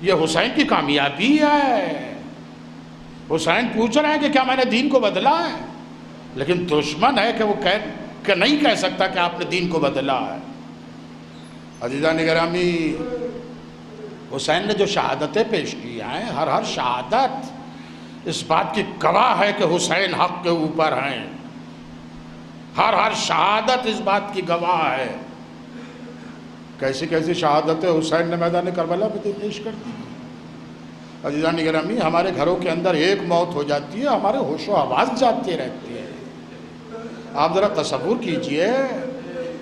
S4: یہ حسین کی کامیابی ہے۔ حسین پوچھ رہے ہیں کہ کیا میں نے دین کو بدلا ہے، لیکن دشمن ہے کہ وہ کہ نہیں کہہ سکتا کہ آپ نے دین کو بدلا ہے۔ عزیزان گرامی حسین نے جو شہادتیں پیش کی ہیں، ہر شہادت اس بات کی گواہ ہے کہ حسین حق کے اوپر ہیں۔ ہر شہادت اس بات کی گواہ ہے۔ کیسی کیسی شہادتیں حسین نے میدان کربلا میں پیش کر دی۔ عزیزان گرامی ہمارے گھروں کے اندر ایک موت ہو جاتی ہے، ہمارے ہوش و حواس جاتے رہتے ہیں۔ آپ ذرا تصور کیجئے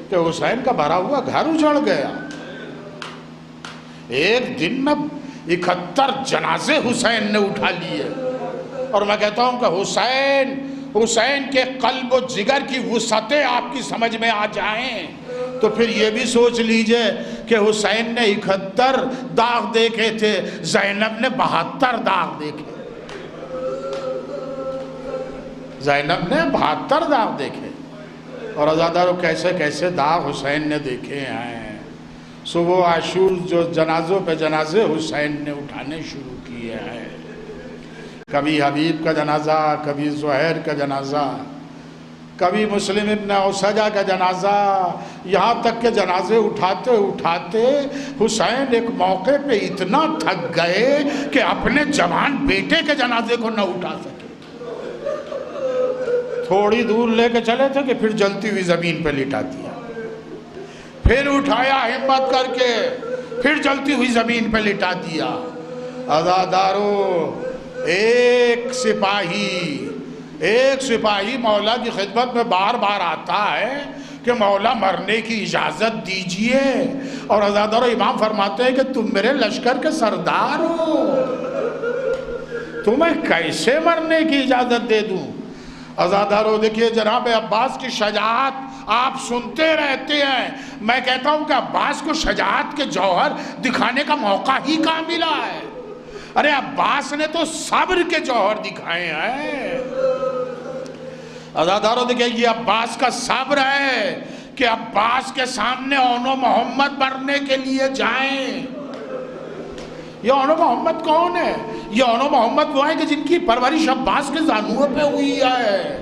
S4: کہ حسین کا بھرا ہوا گھر اجڑ گیا، ایک دن میں 71 جنازے حسین نے اٹھا لیے، اور میں کہتا ہوں کہ حسین کے قلب و جگر کی وسعتیں آپ کی سمجھ میں آ جائیں تو پھر یہ بھی سوچ لیجئے کہ حسین نے 71 داغ دیکھے تھے، زینب نے 72 داغ دیکھے۔ زینب نے 72 داغ دیکھے، اور عزاداروں کیسے کیسے داغ حسین نے دیکھے ہیں۔ صبح عاشور جو جنازوں پہ جنازے حسین نے اٹھانے شروع کیے ہیں، کبھی حبیب کا جنازہ، کبھی زہیر کا جنازہ، کبھی مسلم ابن اوسجہ کا جنازہ، یہاں تک کہ جنازے اٹھاتے اٹھاتے حسین ایک موقع پہ اتنا تھک گئے کہ اپنے جوان بیٹے کے جنازے کو نہ اٹھا سکے۔ تھوڑی دور لے کے چلے تھے کہ پھر جلتی ہوئی زمین پہ لٹا دیا، پھر اٹھایا ہمت کر کے، پھر جلتی ہوئی زمین پہ لٹا دیا۔ عزادارو ایک سپاہی مولا کی خدمت میں بار بار آتا ہے کہ مولا مرنے کی اجازت دیجئے، اور عزادارو امام فرماتے ہیں کہ تم میرے لشکر کے سردار ہو، تمہیں کیسے مرنے کی اجازت دے دوں؟ عزادارو دیکھیے جناب عباس کی شجاعت آپ سنتے رہتے ہیں، میں کہتا ہوں کہ عباس کو شجاعت کے جوہر دکھانے کا موقع ہی کہاں ملا ہے؟ ارے عباس نے تو صبر کے جوہر دکھائے ہیں۔ عزادارو دیکھیں یہ عباس کا صبر ہے کہ عباس کے سامنے اون و محمد مرنے کے لیے جائیں۔ یہ اون و محمد کون ہے؟ یہ اون و محمد وہ ہیں کہ جن کی پرورش عباس کے زانووں پہ ہوئی ہے۔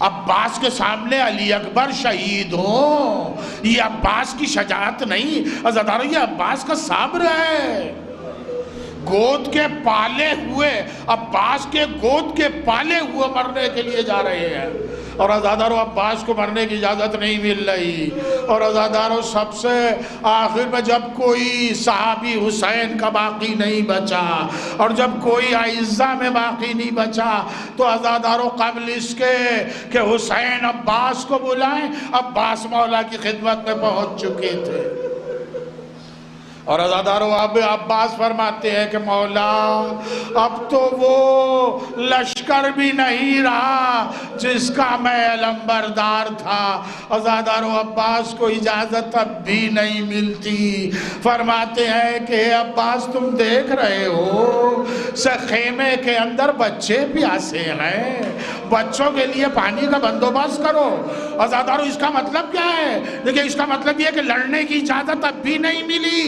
S4: عباس کے سامنے علی اکبر شہید ہوں، یہ عباس کی شجاعت نہیں، عزادارو یہ عباس کا صبر ہے۔ گود کے پالے ہوئے عباس کے گود کے پالے ہوئے مرنے کے لیے جا رہے ہیں۔ اور عزادارو عباس کو مرنے کی اجازت نہیں مل رہی، اور عزادارو سب سے آخر میں جب کوئی صحابی حسین کا باقی نہیں بچا اور جب کوئی اعزہ میں باقی نہیں بچا تو عزادارو قبل اس کے کہ حسین عباس کو بلائیں، عباس مولا کی خدمت میں پہنچ چکے تھے۔ اور عزادارو اب عباس فرماتے ہیں کہ مولا اب تو وہ لشکر بھی نہیں رہا جس کا میں علمبردار تھا۔ عزادارو عباس کو اجازت اب بھی نہیں ملتی۔ فرماتے ہیں کہ عباس تم دیکھ رہے ہو خیمے کے اندر بچے پیاسے ہیں، بچوں کے لیے پانی کا بندوبست کرو۔ عزادارو اس کا مطلب کیا ہے؟ دیکھیں اس کا مطلب یہ کہ لڑنے کی اجازت اب بھی نہیں ملی،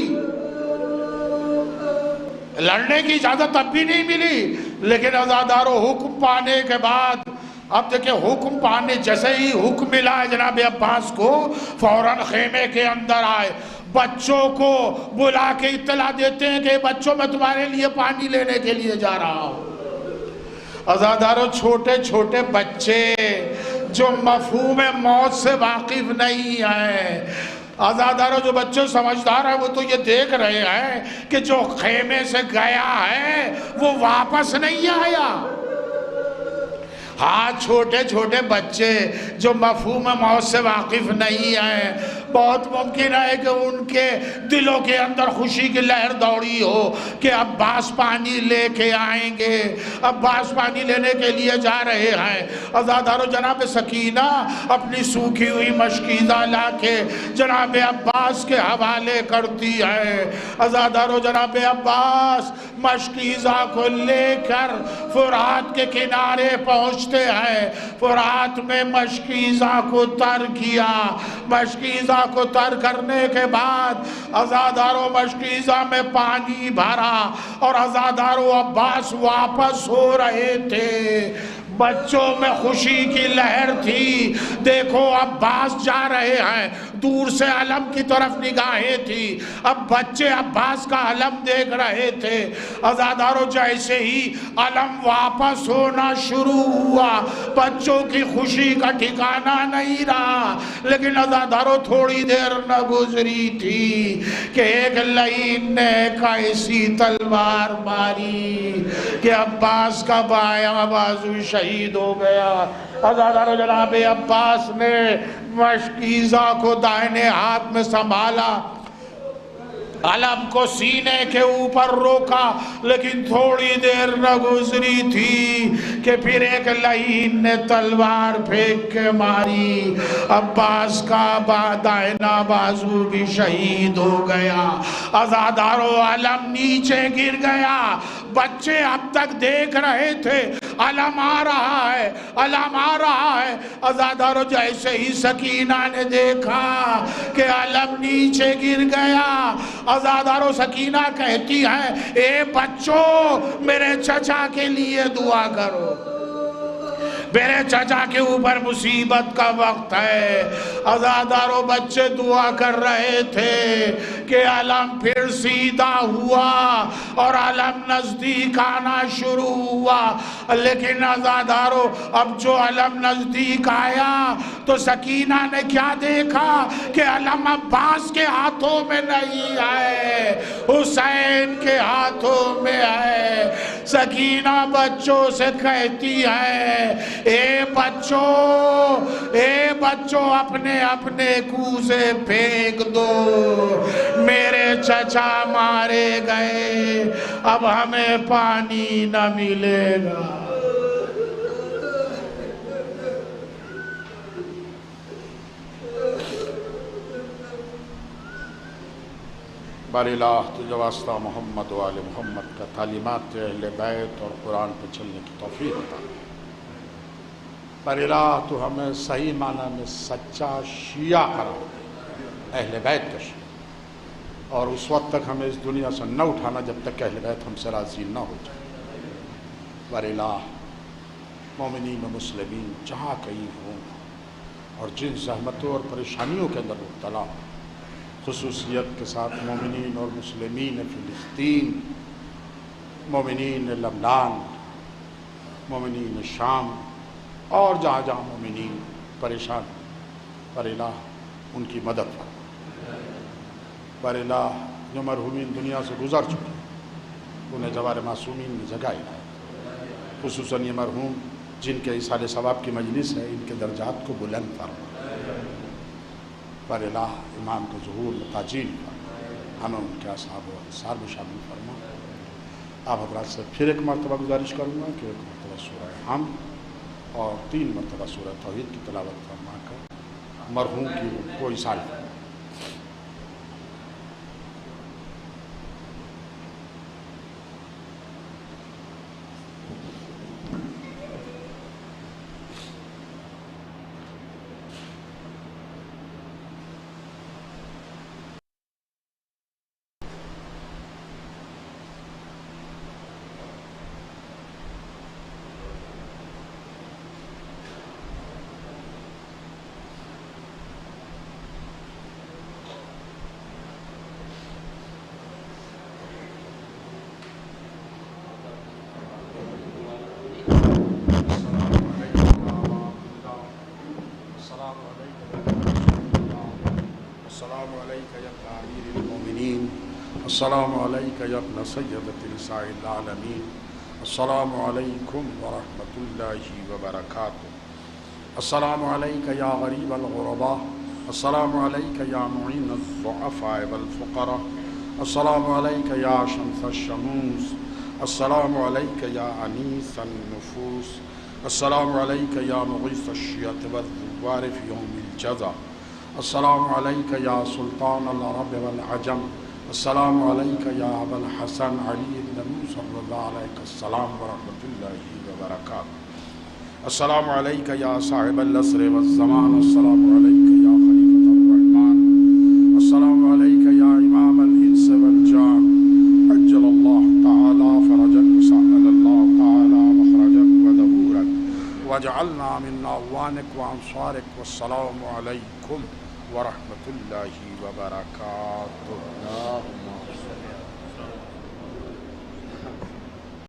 S4: لڑنے کی اجازت اب بھی نہیں ملی۔ لیکن عزادارو حکم پانے کے بعد، اب دیکھیں حکم پانے جیسے ہی حکم ملا ہے جناب عباس کو، فوراً خیمے کے اندر آئے، بچوں کو بلا کے اطلاع دیتے ہیں کہ بچوں میں تمہارے لیے پانی لینے کے لیے جا رہا ہوں۔ عزادارو چھوٹے چھوٹے بچے جو مفہوم موت سے واقف نہیں ہیں، عزادارو جو بچے سمجھدار ہیں وہ تو یہ دیکھ رہے ہیں کہ جو خیمے سے گیا ہے وہ واپس نہیں آیا۔ ہاں چھوٹے چھوٹے بچے جو مفہوم موت سے واقف نہیں ہیں، بہت ممکن ہے کہ ان کے دلوں کے اندر خوشی کی لہر دوڑی ہو کہ عباس پانی لے کے آئیں گے، عباس پانی لینے کے لیے جا رہے ہیں۔ عزادارو جناب سکینہ اپنی سوکھی ہوئی مشکیزہ لا کے جناب عباس کے حوالے کرتی ہے۔ عزادارو جناب عباس مشکیزہ کو لے کر فرات کے کنارے پہنچتے ہیں۔ فرات میں مشکیزہ کو تر کیا، مشکیزہ کو تر کرنے کے بعد عزادارو مشکیزہ میں پانی بھرا اور عزادارو عباس واپس ہو رہے تھے۔ بچوں میں خوشی کی لہر تھی، دیکھو عباس جا رہے ہیں، دور سے علم کی طرف نگاہیں تھی، اب بچے عباس کا علم دیکھ رہے تھے۔ عزادارو جیسے ہی علم واپس ہونا شروع ہوا بچوں کی خوشی کا ٹھکانہ نہیں رہا، لیکن عزادارو تھوڑی دیر نہ گزری تھی کہ ایک لعین نے ایسی تلوار ماری کہ عباس کا بایاں بازو شہید ہو گیا۔ عزادارو جناب عباس نے مشکیزہ کو دائنے ہاتھ میں سنبھالا، علم کو سینے کے اوپر روکا، لیکن تھوڑی دیر نہ گزری تھی کہ پھر ایک لعین نے تلوار پھینک کے ماری، عباس کا دائنا بازو بھی شہید ہو گیا۔ عزادارو علم نیچے گر گیا، بچے اب تک دیکھ رہے تھے علم آ رہا ہے، علم آ رہا ہے۔ عزادارو جیسے ہی سکینہ نے دیکھا کہ علم نیچے گر گیا، عزادارو سکینہ کہتی ہیں اے بچوں میرے چچا کے لیے دعا کرو، میرے چچا کے اوپر مصیبت کا وقت ہے۔ عزادارو بچے دعا کر رہے تھے کہ علم پھر سیدھا ہوا اور علم نزدیک آنا شروع ہوا، لیکن عزادارو اب جو علم نزدیک آیا تو سکینہ نے کیا دیکھا کہ علم عباس کے ہاتھوں میں نہیں ہے، حسین کے ہاتھوں میں ہے۔ سکینہ بچوں سے کہتی ہے اے بچوں اپنے اپنے کوزے پھینک دو، میرے چچا مارے گئے، اب ہمیں پانی نہ ملے گا۔ باری الہ تجھے واسطہ محمد و آل محمد کا تعلیمات اہل بیت اور قرآن پہ چلنے کی توفیق عطا۔ باری الہ تو ہمیں صحیح معنی میں سچا شیعہ کرا، اہل بیت کا شیعہ، اور اس وقت تک ہمیں اس دنیا سے نہ اٹھانا جب تک کہ اہل بیت ہم سے راضی نہ ہو جائے۔ باری الہ مومنین و مسلمین جہاں کہیں ہوں اور جن زحمتوں اور پریشانیوں کے اندر مبتلا ہوں، خصوصیت کے ساتھ مومنین اور مسلمین فلسطین، مومنین لبنان، مومنین شام، اور جہاں جہاں مومنین پریشان پر الہ ان کی مدد فرما، پر الہ جو مرحومین دنیا سے گزر چکے انہیں جوار معصومین میں جگہ عنایت، خصوصاً یہ مرحوم جن کے اصحال ثواب کی مجلس ہے ان کے درجات کو بلند فرما، پر الہ امام کے ظہور میں تاجیل فرما، ہمیں ان کے اصحاب و انصار میں شامل فرما۔ آپ حضرات سے پھر ایک مرتبہ گزارش کروں گا کہ ایک مرتبہ سورہ حمد اور 3 مرتبہ سورہ توحید کی تلاوت فرما کر مرحوم کی کو اصال فرما۔ السلام علیکہ یا ابن سیدۃ نساء العالمین، السلام علیکم ورحمۃ اللہ وبرکاتہ، السلام علیکہ یا غریب الغرباء، السلام علیکہ یا معین الضعفاء والفقراء، السلام علیکہ یا شمس الشموس، السلام علیکہ یا انیس النفوس، السلام علیکہ یا مغیث الشیعۃ والزوار فی یوم الجزا، السلام علیکہ یا سلطان العرب والعجم، السلام علیکہ یا ابا الحسن علی بن موسیٰ صلی اللہ علیہ السلام ورحمۃ اللہ وبرکاتہ، السلام علیکہ یا صاحب العصر والزمان، السلام علیکہ یا خلیفۃ الرحمن، السلام علیکہ یا امام الانس والجان، عجل اللہ تعالی فرجا وسهل اللہ تعالی مخرجا وظہورا واجعلنا من اعوانک وانصارک، والسلام علیکم ورحمۃ اللہ وبرکاتہ۔